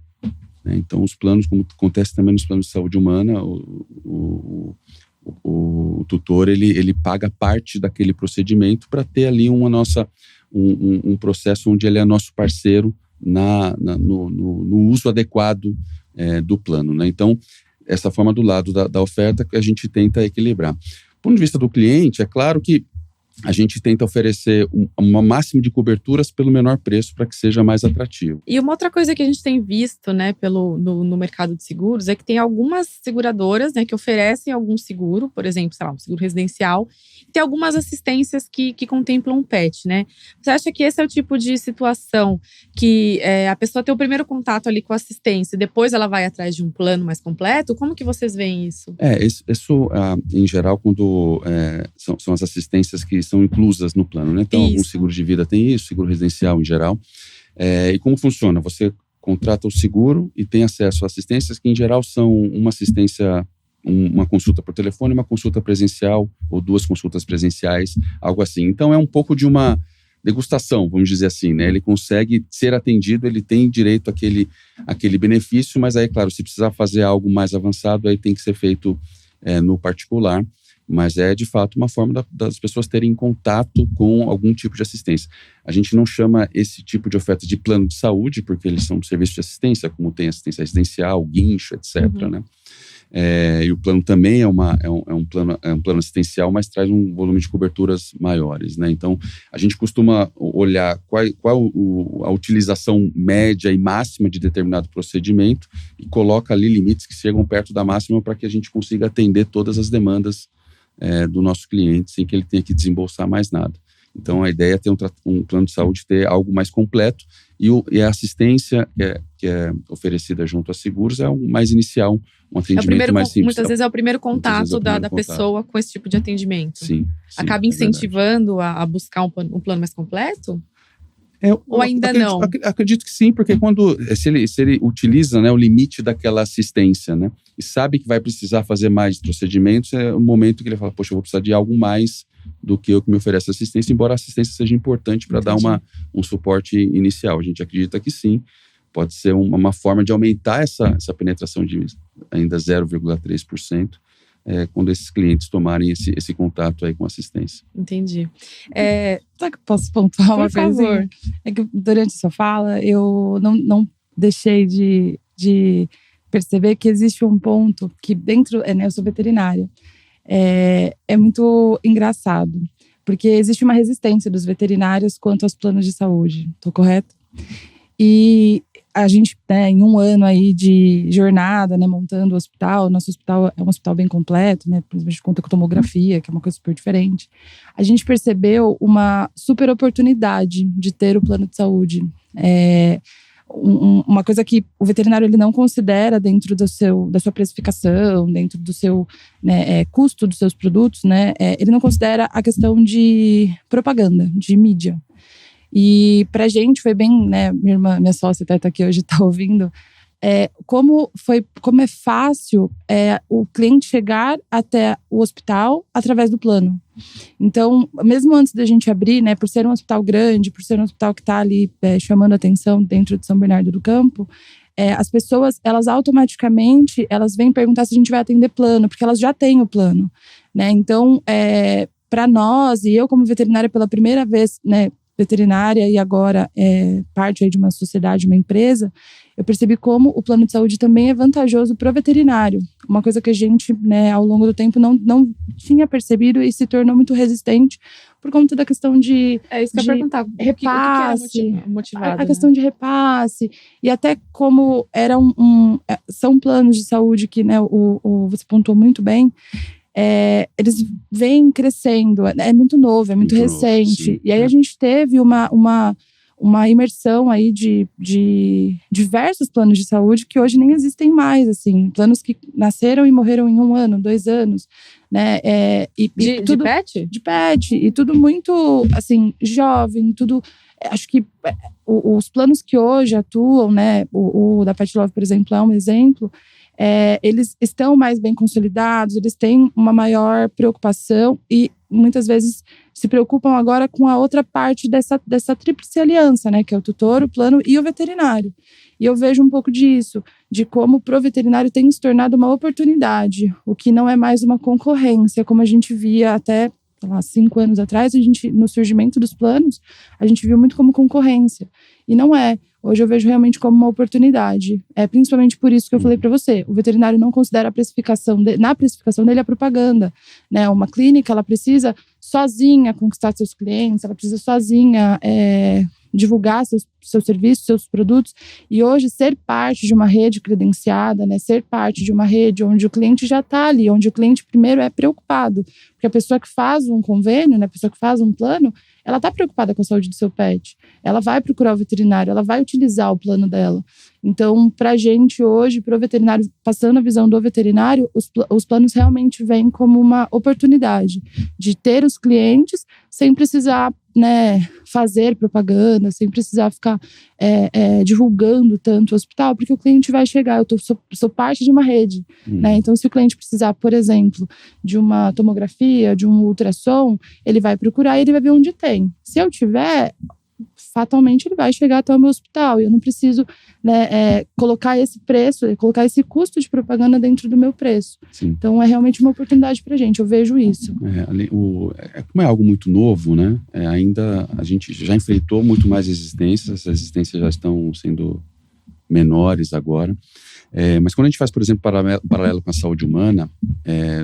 né? Então, os planos, como acontece também nos planos de saúde humana, o tutor, ele paga parte daquele procedimento para ter ali um processo onde ele é nosso parceiro no uso adequado do plano, né? Então, essa forma do lado da oferta que a gente tenta equilibrar. Do ponto de vista do cliente, é claro que a gente tenta oferecer um máximo de coberturas pelo menor preço para que seja mais atrativo. E uma outra coisa que a gente tem visto, né, no mercado de seguros é que tem algumas seguradoras, né, que oferecem algum seguro, por exemplo, sei lá, um seguro residencial, e tem algumas assistências que contemplam um pet, né? Você acha que esse é o tipo de situação que a pessoa tem o primeiro contato ali com a assistência e depois ela vai atrás de um plano mais completo? Como que vocês veem isso? Isso em geral, quando são as assistências que são inclusas no plano, né? Então, alguns seguros de vida tem isso, seguro residencial em geral. E como funciona? Você contrata o seguro e tem acesso a assistências que, em geral, são uma assistência, uma consulta por telefone, uma consulta presencial ou 2 consultas presenciais, algo assim. Então, é um pouco de uma degustação, vamos dizer assim, né? Ele consegue ser atendido, ele tem direito àquele benefício, mas aí, claro, se precisar fazer algo mais avançado, aí tem que ser feito no particular. Mas é, de fato, uma forma das pessoas terem contato com algum tipo de assistência. A gente não chama esse tipo de oferta de plano de saúde, porque eles são serviços de assistência, como tem assistência residencial, guincho, etc. Né? E o plano também é um plano assistencial, mas traz um volume de coberturas maiores, né? Então, a gente costuma olhar qual a utilização média e máxima de determinado procedimento e coloca ali limites que chegam perto da máxima para que a gente consiga atender todas as demandas do nosso cliente sem que ele tenha que desembolsar mais nada. Então, a ideia é ter um plano de saúde, ter algo mais completo e a assistência que é oferecida junto a seguros é mais inicial, um atendimento mais simples. Muitas vezes é o primeiro contato da pessoa com esse tipo de atendimento. Sim. Acaba incentivando a buscar um plano mais completo? Ou ainda não? Acredito que sim, porque se ele utiliza, né, o limite daquela assistência, né, e sabe que vai precisar fazer mais procedimentos, é o momento que ele fala, poxa, eu vou precisar de algo mais do que o que me oferece assistência, embora a assistência seja importante para dar um suporte inicial. A gente acredita que sim, pode ser uma forma de aumentar essa penetração de ainda 0,3%. Quando esses clientes tomarem esse contato aí com assistência. Entendi. Só que eu posso pontuar uma coisa? Por favor. É que durante a sua fala, eu não deixei de perceber que existe um ponto que dentro, eu sou veterinária, é muito engraçado, porque existe uma resistência dos veterinários quanto aos planos de saúde, tô correto? E a gente, em um ano aí de jornada, montando o hospital, nosso hospital é um hospital bem completo, por exemplo, a gente conta com tomografia, que é uma coisa super diferente. A gente percebeu uma super oportunidade de ter o plano de saúde. Uma coisa que o veterinário ele não considera dentro da sua precificação, dentro do seu custo dos seus produtos, ele não considera a questão de propaganda, de mídia. E pra gente foi bem, minha sócia até tá aqui hoje, tá ouvindo, como é fácil o cliente chegar até o hospital através do plano. Então, mesmo antes da gente abrir, por ser um hospital grande, por ser um hospital que tá ali chamando atenção dentro de São Bernardo do Campo, as pessoas, elas automaticamente, elas vêm perguntar se a gente vai atender plano, porque elas já têm o plano, Então, para nós, e eu como veterinária pela primeira vez, veterinária e agora parte aí de uma sociedade, uma empresa, eu percebi como o plano de saúde também é vantajoso para o veterinário. Uma coisa que a gente, ao longo do tempo, não tinha percebido e se tornou muito resistente por conta da questão de isso que eu ia perguntar. Repasse, o que era motivado, a questão de repasse, e até como era são planos de saúde que você pontuou muito bem, eles vêm crescendo, é muito novo, é muito recente. Novo, e aí a gente teve uma imersão aí de diversos planos de saúde que hoje nem existem mais, assim, planos que nasceram e morreram em 1 ano, 2 anos, de pet? De pet, e tudo muito, assim, jovem, tudo. Acho que os planos que hoje atuam, o da Pet Love, por exemplo, é um exemplo. Eles estão mais bem consolidados, eles têm uma maior preocupação e muitas vezes se preocupam agora com a outra parte dessa tríplice aliança, que é o tutor, o plano e o veterinário. E eu vejo um pouco disso, de como pro veterinário tem se tornado uma oportunidade, o que não é mais uma concorrência, como a gente via até, sei lá, 5 anos atrás, no surgimento dos planos, a gente viu muito como concorrência. E não é. Hoje eu vejo realmente como uma oportunidade. É principalmente por isso que eu falei para você. O veterinário não considera a precificação na precificação dele a propaganda, né? Uma clínica, ela precisa sozinha conquistar seus clientes, ela precisa sozinha divulgar seus serviços, seus produtos. E hoje, ser parte de uma rede credenciada, né? Ser parte de uma rede onde o cliente já está ali, onde o cliente primeiro é preocupado. Porque a pessoa que faz um convênio, né? A pessoa que faz um plano, ela está preocupada com a saúde do seu pet. Ela vai procurar o veterinário, ela vai utilizar o plano dela. Então, para a gente hoje, para o veterinário, passando a visão do veterinário, os planos realmente vêm como uma oportunidade de ter os clientes sem precisar, né, fazer propaganda, sem precisar ficar divulgando tanto o hospital, porque o cliente vai chegar, sou parte de uma rede, né? Então, se o cliente precisar, por exemplo, de uma tomografia, de um ultrassom, ele vai procurar e ele vai ver onde tem. Se eu tiver, fatalmente ele vai chegar até o meu hospital e eu não preciso, né, colocar esse preço, colocar esse custo de propaganda dentro do meu preço. Sim. Então é realmente uma oportunidade pra gente, eu vejo isso. Como é algo muito novo, né? Ainda a gente já enfrentou muito mais resistências, as resistências já estão sendo menores agora. Mas quando a gente faz, por exemplo, paralelo com a saúde humana,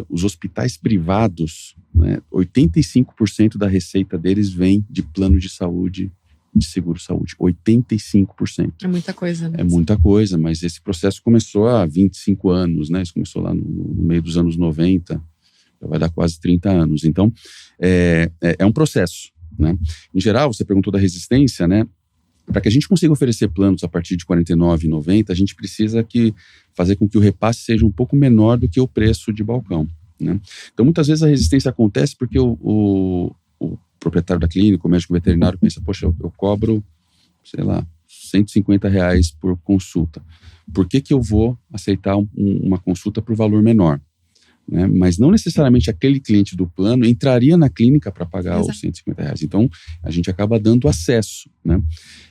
os hospitais privados, né, 85% da receita deles vem de plano de saúde, de seguro-saúde, 85%. É muita coisa, né? É muita coisa, mas esse processo começou há 25 anos, né? Isso começou lá no meio dos anos 90, já vai dar quase 30 anos. Então, é um processo, né? Em geral, você perguntou da resistência, né? Para que a gente consiga oferecer planos a partir de R$ 49,90, a gente precisa fazer com que o repasse seja um pouco menor do que o preço de balcão, né? Então, muitas vezes a resistência acontece porque o proprietário da clínica, o médico veterinário pensa, poxa, eu cobro, sei lá, R$150 por consulta. Por que eu vou aceitar uma consulta por valor menor? Né? Mas não necessariamente aquele cliente do plano entraria na clínica para pagar os R$150. Então, a gente acaba dando acesso, né?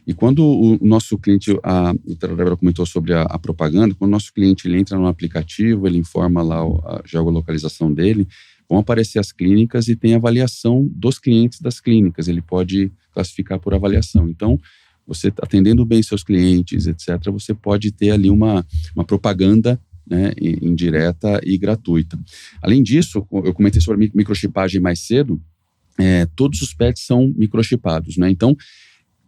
E quando o nosso cliente, a doutora Débora comentou sobre a propaganda, quando o nosso cliente ele entra no aplicativo, ele informa lá a geolocalização dele, vão aparecer as clínicas e tem avaliação dos clientes das clínicas. Ele pode classificar por avaliação. Então, você atendendo bem seus clientes, etc., você pode ter ali uma propaganda, né, indireta e gratuita. Além disso, eu comentei sobre a microchipagem mais cedo, todos os pets são microchipados, né? Então,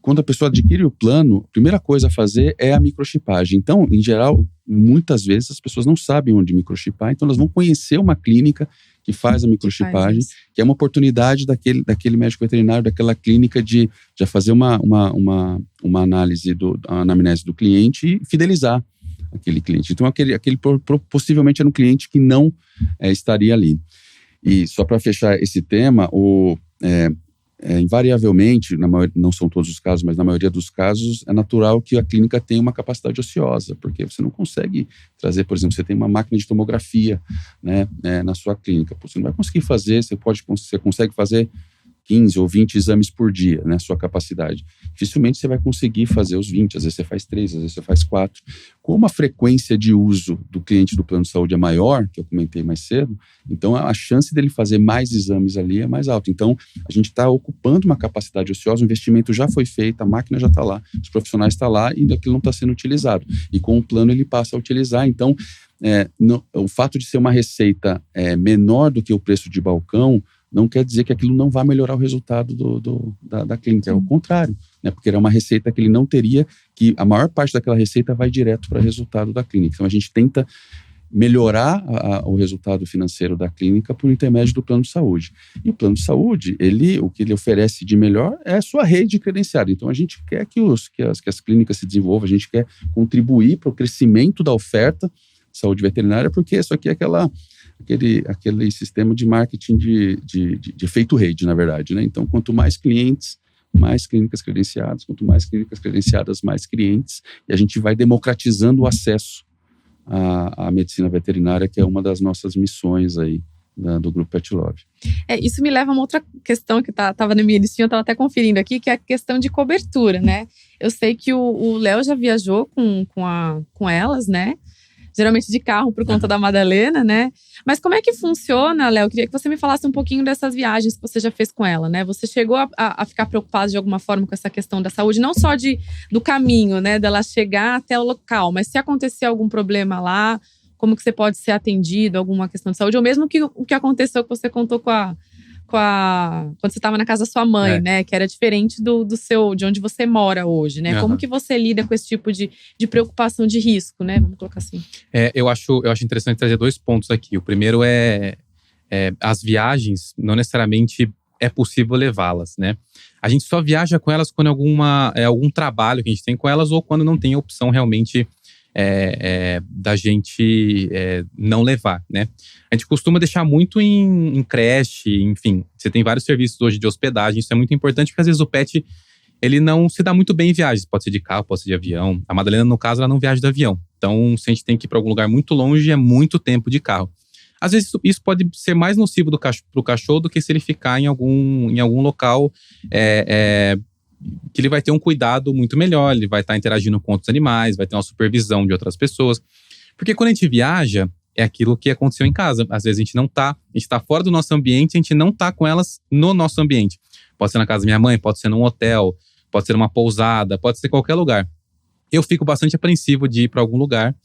quando a pessoa adquire o plano, a primeira coisa a fazer é a microchipagem. Então, em geral, muitas vezes as pessoas não sabem onde microchipar, então elas vão conhecer uma clínica que faz a microchipagem, que é uma oportunidade daquele médico veterinário, daquela clínica de já fazer uma análise, a anamnese do cliente e fidelizar aquele cliente. Então, aquele possivelmente era um cliente que não estaria ali. E só para fechar esse tema, invariavelmente, não são todos os casos, mas na maioria dos casos, é natural que a clínica tenha uma capacidade ociosa, porque você não consegue trazer, por exemplo, você tem uma máquina de tomografia, né, na sua clínica. Você não vai conseguir fazer, você consegue fazer 15 ou 20 exames por dia, né, sua capacidade. Dificilmente você vai conseguir fazer os 20, às vezes você faz 3, às vezes você faz 4. Como a frequência de uso do cliente do plano de saúde é maior, que eu comentei mais cedo, então a chance dele fazer mais exames ali é mais alta. Então, a gente está ocupando uma capacidade ociosa, o investimento já foi feito, a máquina já está lá, os profissionais estão lá e aquilo não está sendo utilizado. E com o plano ele passa a utilizar. Então, o fato de ser uma receita menor do que o preço de balcão não quer dizer que aquilo não vai melhorar o resultado da clínica. É o contrário, né? Porque era uma receita que ele não teria, que a maior parte daquela receita vai direto para o resultado da clínica. Então, a gente tenta melhorar o resultado financeiro da clínica por intermédio do plano de saúde. E o plano de saúde, o que ele oferece de melhor é a sua rede credenciada. Então, a gente quer que as clínicas se desenvolvam, a gente quer contribuir para o crescimento da oferta de saúde veterinária, porque isso aqui é aquele sistema de marketing de efeito rede, na verdade, né? Então, quanto mais clientes, mais clínicas credenciadas, quanto mais clínicas credenciadas, mais clientes, e a gente vai democratizando o acesso à medicina veterinária, que é uma das nossas missões aí do Grupo Pet Love. Isso me leva a uma outra questão que estava na minha listinha, eu estava até conferindo aqui, que é a questão de cobertura, né? Eu sei que o Léo já viajou com elas, né? Geralmente de carro por conta da Madalena, né? Mas como é que funciona, Léo? Eu queria que você me falasse um pouquinho dessas viagens que você já fez com ela, né? Você chegou a ficar preocupado de alguma forma com essa questão da saúde, não só do caminho, né? Dela chegar até o local, mas se acontecer algum problema lá, como que você pode ser atendido, alguma questão de saúde, ou mesmo o que aconteceu que você contou quando você estava na casa da sua mãe, né? Que era diferente de onde você mora hoje, né? Como que você lida com esse tipo de preocupação de risco, né? Vamos colocar assim. Eu acho interessante trazer 2 pontos aqui. O primeiro é as viagens, não necessariamente é possível levá-las, né? A gente só viaja com elas quando algum trabalho que a gente tem com elas ou quando não tem a opção realmente da gente não levar, né? A gente costuma deixar muito em creche, enfim. Você tem vários serviços hoje de hospedagem, isso é muito importante porque às vezes o pet, ele não se dá muito bem em viagens. Pode ser de carro, pode ser de avião. A Madalena, no caso, ela não viaja de avião. Então, se a gente tem que ir para algum lugar muito longe, é muito tempo de carro. Às vezes isso pode ser mais nocivo pro cachorro do que se ele ficar em algum local que ele vai ter um cuidado muito melhor, ele vai estar interagindo com outros animais, vai ter uma supervisão de outras pessoas. Porque quando a gente viaja, é aquilo que aconteceu em casa. Às vezes a gente está fora do nosso ambiente, a gente não está com elas no nosso ambiente. Pode ser na casa da minha mãe, pode ser num hotel, pode ser numa pousada, pode ser qualquer lugar. Eu fico bastante apreensivo de ir para algum lugar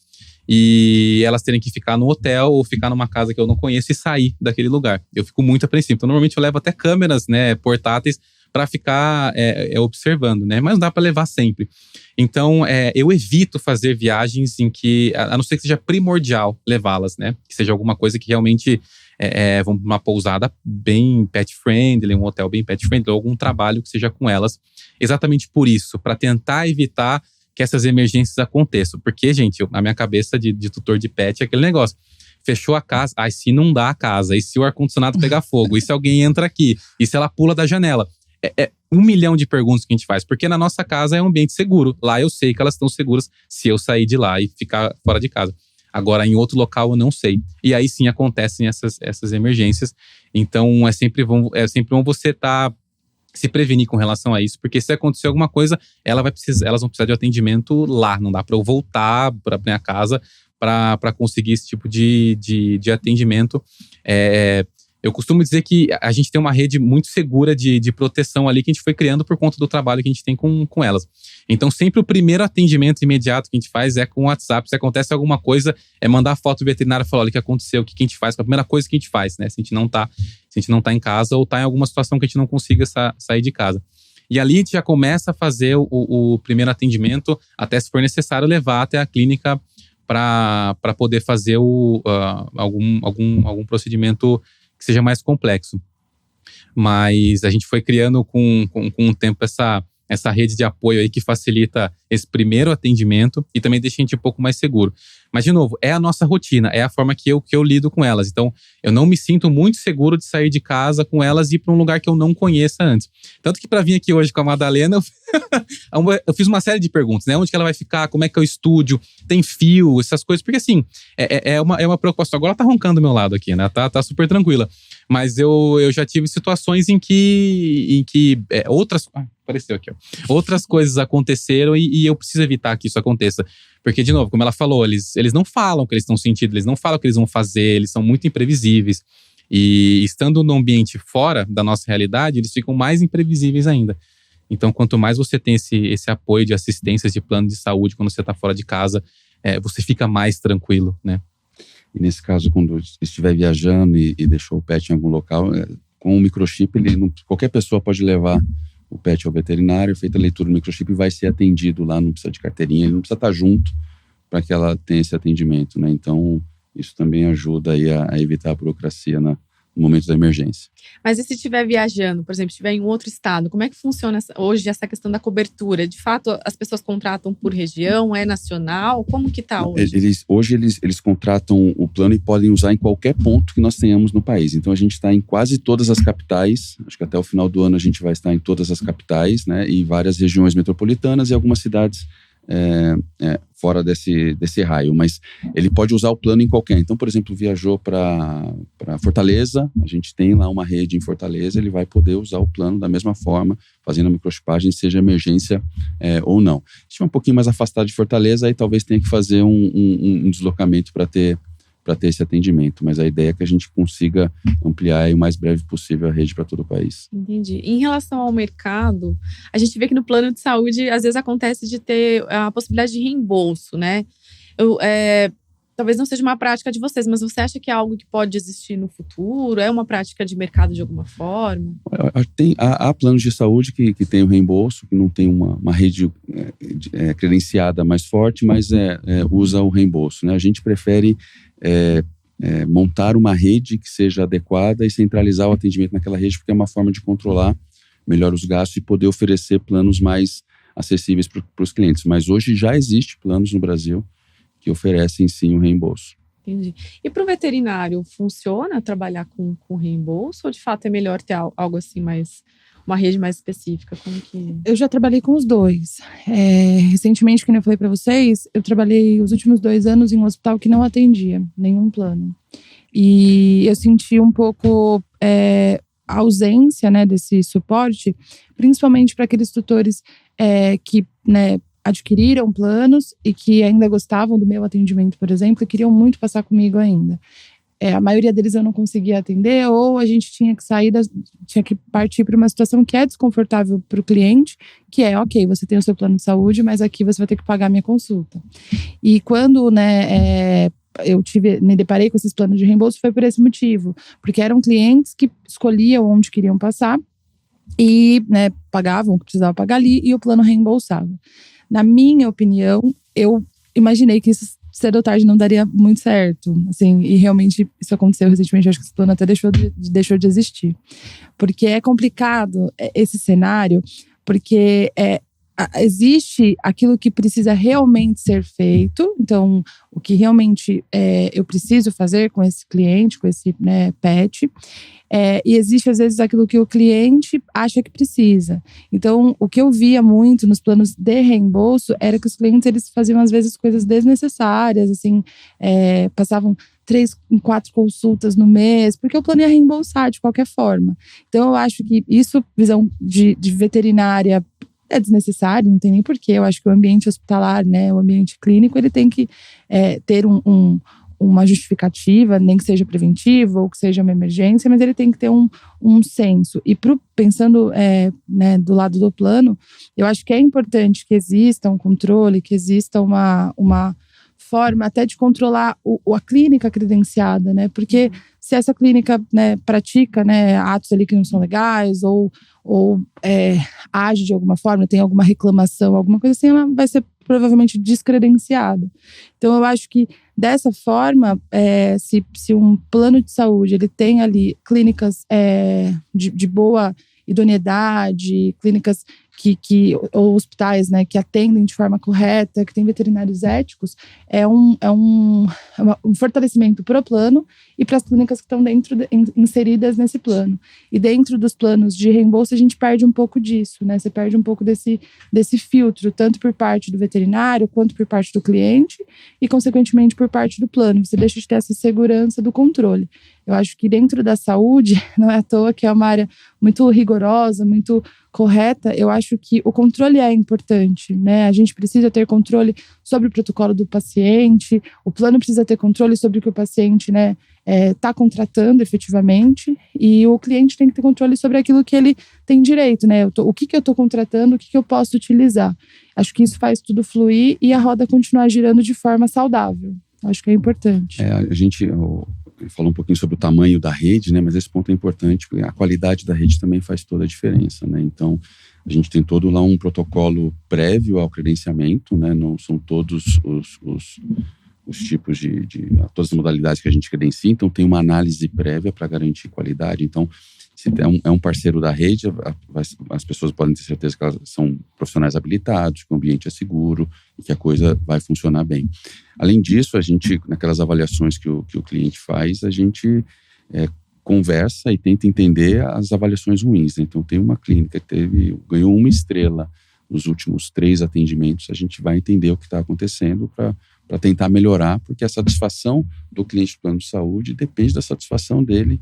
e elas terem que ficar no hotel ou ficar numa casa que eu não conheço e sair daquele lugar. Eu fico muito apreensivo. Então, normalmente eu levo até câmeras, né, portáteis, para ficar observando, né? Mas não dá para levar sempre. Então, eu evito fazer viagens em que, a não ser que seja primordial levá-las, né? Que seja alguma coisa que realmente vão para uma pousada bem pet-friendly, um hotel bem pet-friendly, ou algum trabalho que seja com elas. Exatamente por isso, para tentar evitar que essas emergências aconteçam. Porque, gente, na minha cabeça de tutor de pet é aquele negócio. Fechou a casa, se inundar a casa, e se o ar-condicionado pegar fogo, e se alguém entra aqui, e se ela pula da janela. 1 milhão de perguntas que a gente faz, porque na nossa casa é um ambiente seguro. Lá eu sei que elas estão seguras se eu sair de lá e ficar fora de casa. Agora, em outro local, eu não sei. E aí sim acontecem essas emergências. Então, é sempre bom você se prevenir com relação a isso, porque se acontecer alguma coisa, elas vão precisar de atendimento lá. Não dá para eu voltar para minha casa para conseguir esse tipo de atendimento. Eu costumo dizer que a gente tem uma rede muito segura de proteção ali que a gente foi criando por conta do trabalho que a gente tem com elas. Então, sempre o primeiro atendimento imediato que a gente faz é com o WhatsApp. Se acontece alguma coisa, é mandar a foto do veterinário e falar, olha, o que aconteceu, o que a gente faz, que é a primeira coisa que a gente faz, né? Se a gente não tá em casa ou tá em alguma situação que a gente não consiga sair de casa. E ali a gente já começa a fazer o primeiro atendimento, até se for necessário levar até a clínica para poder fazer algum procedimento que seja mais complexo. Mas a gente foi criando com o tempo essa rede de apoio aí que facilita esse primeiro atendimento e também deixa a gente um pouco mais seguro. Mas, de novo, é a nossa rotina, é a forma que eu lido com elas. Então, eu não me sinto muito seguro de sair de casa com elas e ir para um lugar que eu não conheça antes. Tanto que para vir aqui hoje com a Madalena, eu fiz uma série de perguntas, né? Onde que ela vai ficar, como é que é o estúdio, tem fio, essas coisas. Porque, assim, é uma preocupação. Agora ela tá roncando do meu lado aqui, né? Tá super tranquila. Mas eu já tive situações em que outras coisas aconteceram e eu preciso evitar que isso aconteça. Porque, de novo, como ela falou, eles não falam o que eles estão sentindo, eles não falam o que eles vão fazer, eles são muito imprevisíveis. E estando no ambiente fora da nossa realidade, eles ficam mais imprevisíveis ainda. Então, quanto mais você tem esse apoio de assistências de plano de saúde quando você está fora de casa, você fica mais tranquilo, né? E nesse caso, quando estiver viajando e deixou o pet em algum local, com o microchip, qualquer pessoa pode levar o pet ao veterinário, feita a leitura do microchip e vai ser atendido lá, não precisa de carteirinha, ele não precisa estar junto para que ela tenha esse atendimento, né? Então, isso também ajuda aí a evitar a burocracia no momento da emergência. Mas e se estiver viajando, por exemplo, estiver em um outro estado, como é que funciona hoje essa questão da cobertura? De fato, as pessoas contratam por região, é nacional? Como que tá hoje? Hoje eles contratam o plano e podem usar em qualquer ponto que nós tenhamos no país. Então a gente está em quase todas as capitais, acho que até o final do ano a gente vai estar em todas as capitais, né? E várias regiões metropolitanas e algumas cidades fora desse raio, mas ele pode usar o plano em qualquer. Então, por exemplo, viajou para Fortaleza, a gente tem lá uma rede em Fortaleza, ele vai poder usar o plano da mesma forma, fazendo a microchipagem, seja emergência ou não. Se estiver um pouquinho mais afastado de Fortaleza, aí talvez tenha que fazer um deslocamento para ter esse atendimento, mas a ideia é que a gente consiga ampliar aí o mais breve possível a rede para todo o país. Entendi. Em relação ao mercado, a gente vê que no plano de saúde, às vezes acontece de ter a possibilidade de reembolso, né? Talvez não seja uma prática de vocês, mas você acha que é algo que pode existir no futuro? É uma prática de mercado de alguma forma? Há planos de saúde que tem o reembolso, que não tem uma rede credenciada mais forte, mas usa o reembolso, né? A gente prefere montar uma rede que seja adequada e centralizar o atendimento naquela rede, porque é uma forma de controlar melhor os gastos e poder oferecer planos mais acessíveis para os clientes. Mas hoje já existe planos no Brasil que oferecem sim o reembolso. Entendi. E para o veterinário, funciona trabalhar com reembolso? Ou de fato é melhor ter algo assim mais, uma rede mais específica? Como que... Eu já trabalhei com os dois. Recentemente, como eu falei para vocês, eu trabalhei os últimos 2 anos em um hospital que não atendia nenhum plano. E eu senti um pouco a ausência, né, desse suporte, principalmente para aqueles tutores que, né, adquiriram planos e que ainda gostavam do meu atendimento, por exemplo, e queriam muito passar comigo ainda. A maioria deles eu não conseguia atender, ou a gente tinha que partir para uma situação que é desconfortável para o cliente, que é, ok, você tem o seu plano de saúde, mas aqui você vai ter que pagar a minha consulta. E quando, né, eu me deparei com esses planos de reembolso, foi por esse motivo, porque eram clientes que escolhiam onde queriam passar e, né, pagavam o que precisava pagar ali e o plano reembolsava. Na minha opinião, eu imaginei que isso cedo ou tarde não daria muito certo, assim, e realmente isso aconteceu recentemente, acho que esse plano até deixou de existir. Porque é complicado esse cenário, porque existe aquilo que precisa realmente ser feito, então o que realmente eu preciso fazer com esse cliente, com esse, né, pet, e existe às vezes aquilo que o cliente acha que precisa. Então o que eu via muito nos planos de reembolso era que os clientes eles faziam às vezes coisas desnecessárias, assim, passavam 3, 4 consultas no mês, porque o plano ia reembolsar de qualquer forma. Então eu acho que isso, visão de veterinária, é desnecessário, não tem nem porquê. Eu acho que o ambiente hospitalar, né, o ambiente clínico, ele tem que ter uma justificativa, nem que seja preventiva ou que seja uma emergência, mas ele tem que ter um senso. E pensando né, do lado do plano, eu acho que é importante que exista um controle, que exista uma forma até de controlar a clínica credenciada, né? Porque se essa clínica, né, pratica, né, atos ali que não são legais ou age de alguma forma, tem alguma reclamação, alguma coisa assim, ela vai ser provavelmente descredenciada. Então eu acho que dessa forma, se um plano de saúde ele tem ali clínicas de boa idoneidade, clínicas ou hospitais, né, que atendem de forma correta, que tem veterinários éticos, é um fortalecimento para o plano e para as clínicas que estão inseridas nesse plano. E dentro dos planos de reembolso, a gente perde um pouco disso, né? Você perde um pouco desse filtro, tanto por parte do veterinário, quanto por parte do cliente e, consequentemente, por parte do plano. Você deixa de ter essa segurança do controle. Eu acho que dentro da saúde, não é à toa que é uma área muito rigorosa, muito correta, eu acho que o controle é importante, né? A gente precisa ter controle sobre o protocolo do paciente, o plano precisa ter controle sobre o que o paciente, né, está contratando efetivamente, e o cliente tem que ter controle sobre aquilo que ele tem direito, né? O que eu estou contratando, o que eu posso utilizar. Acho que isso faz tudo fluir e a roda continuar girando de forma saudável. Acho que é importante. A gente falou um pouquinho sobre o tamanho da rede, né? Mas esse ponto é importante, porque a qualidade da rede também faz toda a diferença, né? Então, a gente tem todo lá um protocolo prévio ao credenciamento, né? Não são todos os tipos todas as modalidades que a gente credencia, então tem uma análise prévia para garantir qualidade. Então, se é um parceiro da rede, as pessoas podem ter certeza que elas são profissionais habilitados, que o ambiente é seguro e que a coisa vai funcionar bem. Além disso, a gente, naquelas avaliações que o cliente faz, a gente conversa e tenta entender as avaliações ruins. Então, tem uma clínica que ganhou 1 estrela nos últimos 3 atendimentos, a gente vai entender o que está acontecendo para tentar melhorar, porque a satisfação do cliente do plano de saúde depende da satisfação dele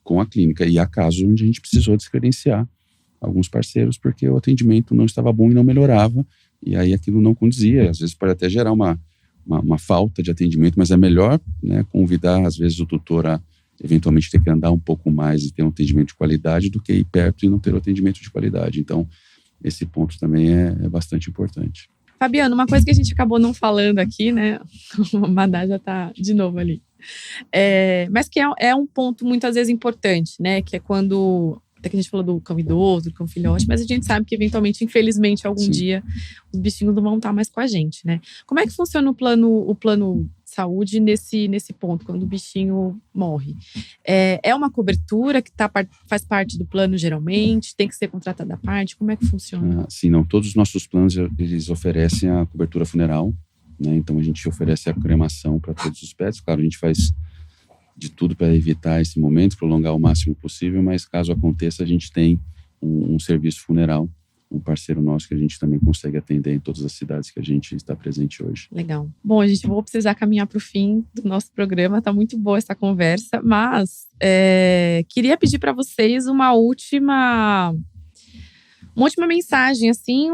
com a clínica. E há casos onde a gente precisou descredenciar alguns parceiros porque o atendimento não estava bom e não melhorava, e aí aquilo não condizia. Às vezes pode até gerar uma falta de atendimento, mas é melhor, né, convidar, às vezes, o tutor a eventualmente ter que andar um pouco mais e ter um atendimento de qualidade do que ir perto e não ter o atendimento de qualidade. Então, esse ponto também é bastante importante. Fabiano, uma coisa que a gente acabou não falando aqui, né? O Madá já tá de novo ali. Mas que é um ponto muitas vezes importante, né? Que é quando… Até que a gente falou do cão idoso, do cão filhote, mas a gente sabe que eventualmente, infelizmente, algum Sim. dia os bichinhos não vão estar mais com a gente, né? Como é que funciona o plano saúde nesse ponto, quando o bichinho morre? É uma cobertura que faz parte do plano geralmente? Tem que ser contratada à parte? Como é que funciona? Sim, não. Todos os nossos planos, eles oferecem a cobertura funeral, né? Então, a gente oferece a cremação para todos os pets. Claro, a gente faz de tudo para evitar esse momento, prolongar o máximo possível, mas caso aconteça, a gente tem um serviço funeral, um parceiro nosso que a gente também consegue atender em todas as cidades que a gente está presente hoje. Legal. Bom, a gente vou precisar caminhar para o fim do nosso programa, tá muito boa essa conversa, mas queria pedir para vocês uma última mensagem, assim,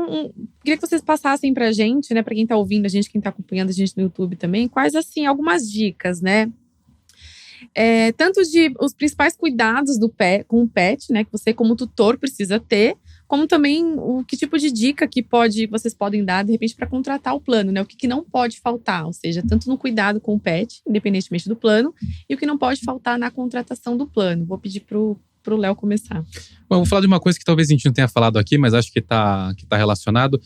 queria que vocês passassem pra gente, né, para quem tá ouvindo a gente, quem tá acompanhando a gente no YouTube também, quais, assim, algumas dicas, né? Tanto de os principais cuidados com o pet, né, que você como tutor precisa ter, como também que tipo de dica que vocês podem dar, de repente, para contratar o plano, né? O que não pode faltar, ou seja, tanto no cuidado com o pet, independentemente do plano, e o que não pode faltar na contratação do plano. Vou pedir pro Léo começar. Bom, vou falar de uma coisa que talvez a gente não tenha falado aqui, mas acho que tá relacionado.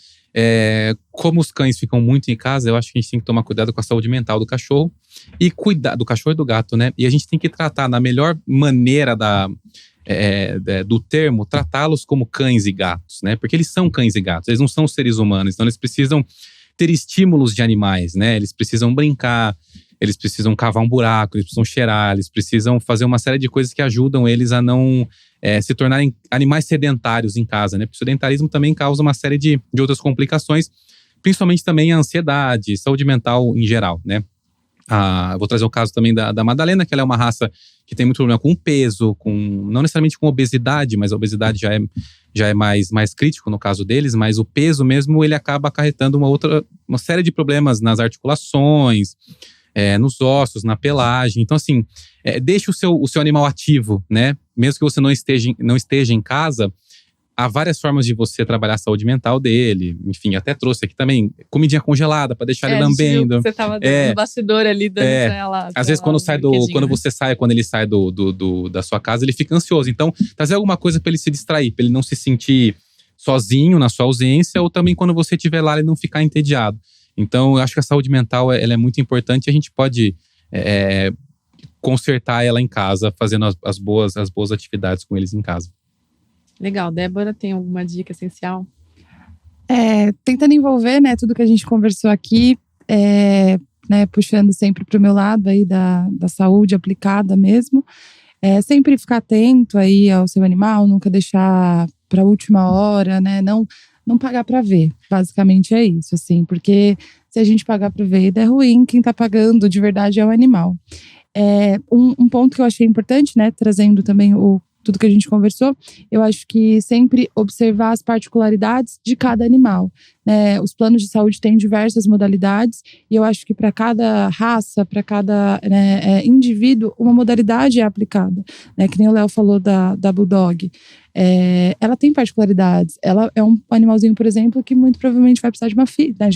Como os cães ficam muito em casa, eu acho que a gente tem que tomar cuidado com a saúde mental do cachorro e cuidar do cachorro e do gato, né? E a gente tem que tratar da melhor maneira do termo, tratá-los como cães e gatos, né? Porque eles são cães e gatos, eles não são seres humanos, então eles precisam ter estímulos de animais, né? Eles precisam brincar, eles precisam cavar um buraco, eles precisam cheirar, eles precisam fazer uma série de coisas que ajudam eles a não se tornarem animais sedentários em casa, né? Porque o sedentarismo também causa uma série de outras complicações, principalmente também a ansiedade, saúde mental em geral, né? Vou trazer o caso também da Madalena, que ela é uma raça que tem muito problema com peso, não necessariamente com obesidade, mas a obesidade já é mais crítico no caso deles, mas o peso mesmo, ele acaba acarretando uma série de problemas nas articulações, nos ossos, na pelagem. Então, assim, deixe o seu animal ativo, né? Mesmo que você não esteja em casa, há várias formas de você trabalhar a saúde mental dele. Enfim, até trouxe aqui também comidinha congelada para deixar ele lambendo. Você tava no bastidor ali dando pra ela. Às vezes quando ele sai da sua casa, ele fica ansioso. Então, trazer alguma coisa para ele se distrair, para ele não se sentir sozinho na sua ausência, ou também quando você estiver lá, ele não ficar entediado. Então, eu acho que a saúde mental ela é muito importante e a gente pode consertar ela em casa, fazendo as boas atividades com eles em casa. Legal. Débora, tem alguma dica essencial? Tentando envolver, né, tudo que a gente conversou aqui, né, puxando sempre para o meu lado aí da saúde aplicada mesmo. Sempre ficar atento aí ao seu animal, nunca deixar para a última hora, né, não pagar para ver. Basicamente é isso, assim, porque se a gente pagar para ver, é ruim, quem está pagando de verdade é o animal. Um ponto que eu achei importante, né, trazendo também tudo que a gente conversou, eu acho que sempre observar as particularidades de cada animal, né? Os planos de saúde têm diversas modalidades e eu acho que para cada raça, para cada indivíduo, uma modalidade é aplicada, né? Que nem o Léo falou da Bulldog. Ela tem particularidades. Ela é um animalzinho, por exemplo, que muito provavelmente vai precisar de uma né?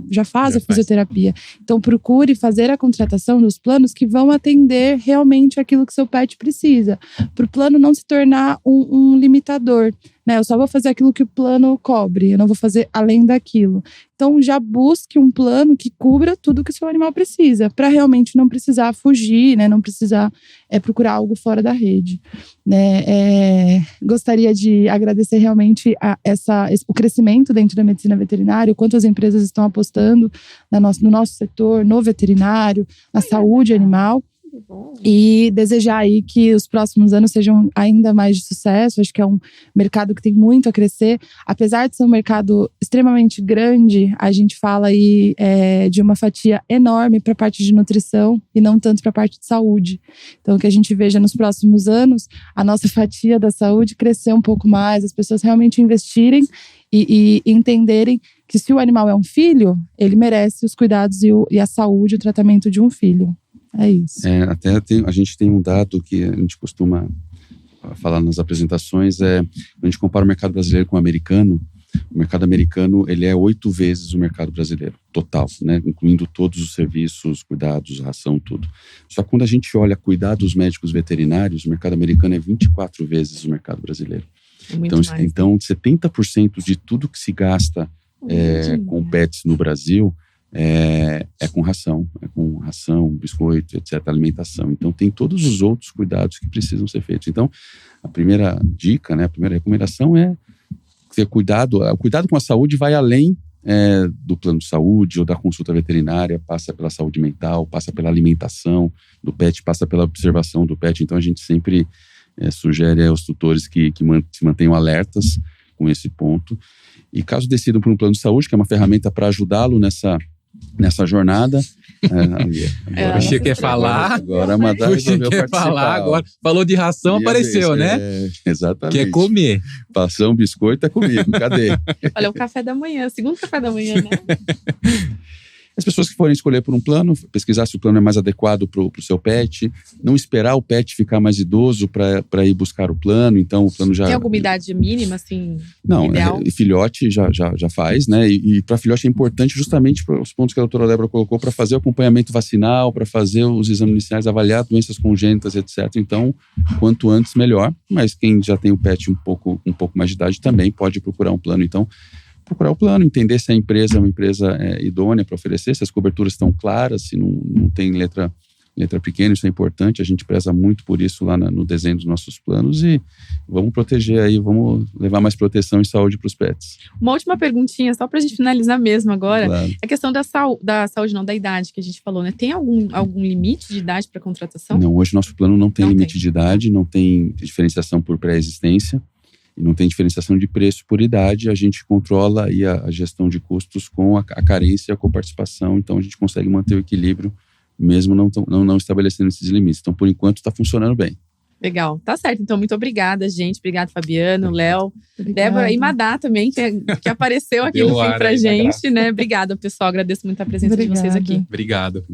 Já faz a fisioterapia. Então procure fazer a contratação dos planos que vão atender realmente aquilo que seu pet precisa, para o plano não se tornar um limitador, né? Eu só vou fazer aquilo que o plano cobre, eu não vou fazer além daquilo. Então já busque um plano que cubra tudo que o seu animal precisa, para realmente não precisar fugir, né? Não precisar procurar algo fora da rede, né? Gostaria de agradecer realmente o crescimento dentro da medicina veterinária, o quanto as empresas estão apostando no nosso setor, no veterinário, na saúde animal. E desejar aí que os próximos anos sejam ainda mais de sucesso. Acho que é um mercado que tem muito a crescer. Apesar de ser um mercado extremamente grande, a gente fala aí de uma fatia enorme para a parte de nutrição e não tanto para a parte de saúde. Então, que a gente veja nos próximos anos a nossa fatia da saúde crescer um pouco mais, as pessoas realmente investirem e entenderem que se o animal é um filho, ele merece os cuidados e a saúde, o tratamento de um filho. É isso. A gente tem um dado que a gente costuma falar nas apresentações, quando a gente compara o mercado brasileiro com o americano, o mercado americano ele é 8 vezes o mercado brasileiro, total, né? Incluindo todos os serviços, cuidados, ração, tudo. Só que quando a gente olha cuidados médicos veterinários, o mercado americano é 24 vezes o mercado brasileiro. Então 70% de tudo que se gasta com pets no Brasil é com ração, biscoito, etc., alimentação. Então tem todos os outros cuidados que precisam ser feitos. Então a primeira dica, né, a primeira recomendação é ter cuidado. O cuidado com a saúde vai além do plano de saúde ou da consulta veterinária, passa pela saúde mental, passa pela alimentação do pet, passa pela observação do pet. Então a gente sempre sugere aos tutores que se mantenham alertas com esse ponto. E caso decidam por um plano de saúde, que é uma ferramenta para ajudá-lo nessa jornada. O Chico quer falar. Agora a Madá resolveu participar. Agora falou de ração, apareceu, né? Exatamente. Quer comer. Passou um biscoito, é comigo. Cadê? Olha, o café da manhã, segundo café da manhã, né? As pessoas que forem escolher por um plano, pesquisar se o plano é mais adequado para o seu pet, não esperar o pet ficar mais idoso para ir buscar o plano. Então o plano já... Tem alguma idade mínima, assim, não, ideal? Filhote já faz, né? E para filhote é importante justamente os pontos que a doutora Débora colocou, para fazer o acompanhamento vacinal, para fazer os exames iniciais, avaliar doenças congênitas, etc. Então, quanto antes, melhor. Mas quem já tem o pet um pouco mais de idade também pode procurar um plano. Então, procurar o plano, entender se a empresa é uma empresa idônea para oferecer, se as coberturas estão claras, se não tem letra pequena, isso é importante, a gente preza muito por isso lá no desenho dos nossos planos e vamos proteger aí, vamos levar mais proteção e saúde para os pets. Uma última perguntinha, só para a gente finalizar mesmo agora, claro. A questão da saúde, não, da idade que a gente falou, né? Tem algum limite de idade para contratação? Não, hoje nosso plano não tem limite de idade, não tem diferenciação por pré-existência. E não tem diferenciação de preço por idade, a gente controla aí a gestão de custos com a carência, com a participação, então a gente consegue manter o equilíbrio, mesmo não estabelecendo esses limites. Então, por enquanto, está funcionando bem. Legal, tá certo. Então, muito obrigada, gente. Obrigado, Fabiano, Léo, Débora e Madá também, que apareceu aqui no fim pra gente, né? Obrigada, pessoal. Agradeço muito a presença de vocês aqui. Obrigado.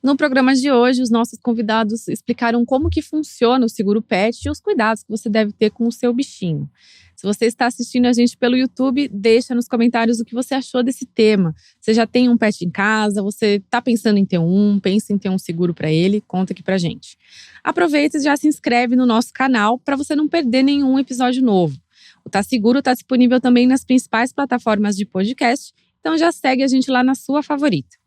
No programa de hoje, os nossos convidados explicaram como que funciona o seguro pet e os cuidados que você deve ter com o seu bichinho. Se você está assistindo a gente pelo YouTube, deixa nos comentários o que você achou desse tema. Você já tem um pet em casa? Você está pensando em ter pensa em ter um seguro para ele? Conta aqui pra gente. Aproveita e já se inscreve no nosso canal para você não perder nenhum episódio novo. O Tá Seguro está disponível também nas principais plataformas de podcast, então já segue a gente lá na sua favorita.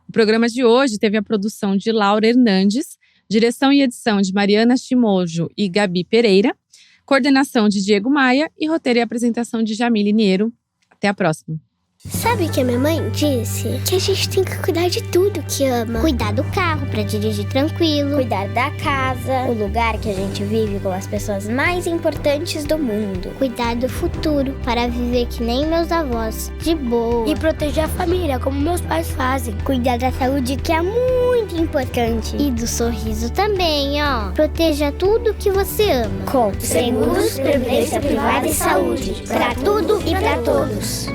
O programa de hoje teve a produção de Laura Hernandes, direção e edição de Mariana Chimojo e Gabi Pereira, coordenação de Diego Maia e roteiro e apresentação de Jamile Niero. Até a próxima. Sabe o que a minha mãe disse? Que a gente tem que cuidar de tudo que ama. Cuidar do carro pra dirigir tranquilo. Cuidar da casa, o lugar que a gente vive com as pessoas mais importantes do mundo. Cuidar do futuro para viver que nem meus avós, de boa. E proteger a família, como meus pais fazem. Cuidar da saúde, que é muito importante. E do sorriso também, ó. Proteja tudo que você ama. Com seguros, previdência privada e saúde. Pra tudo e pra todos.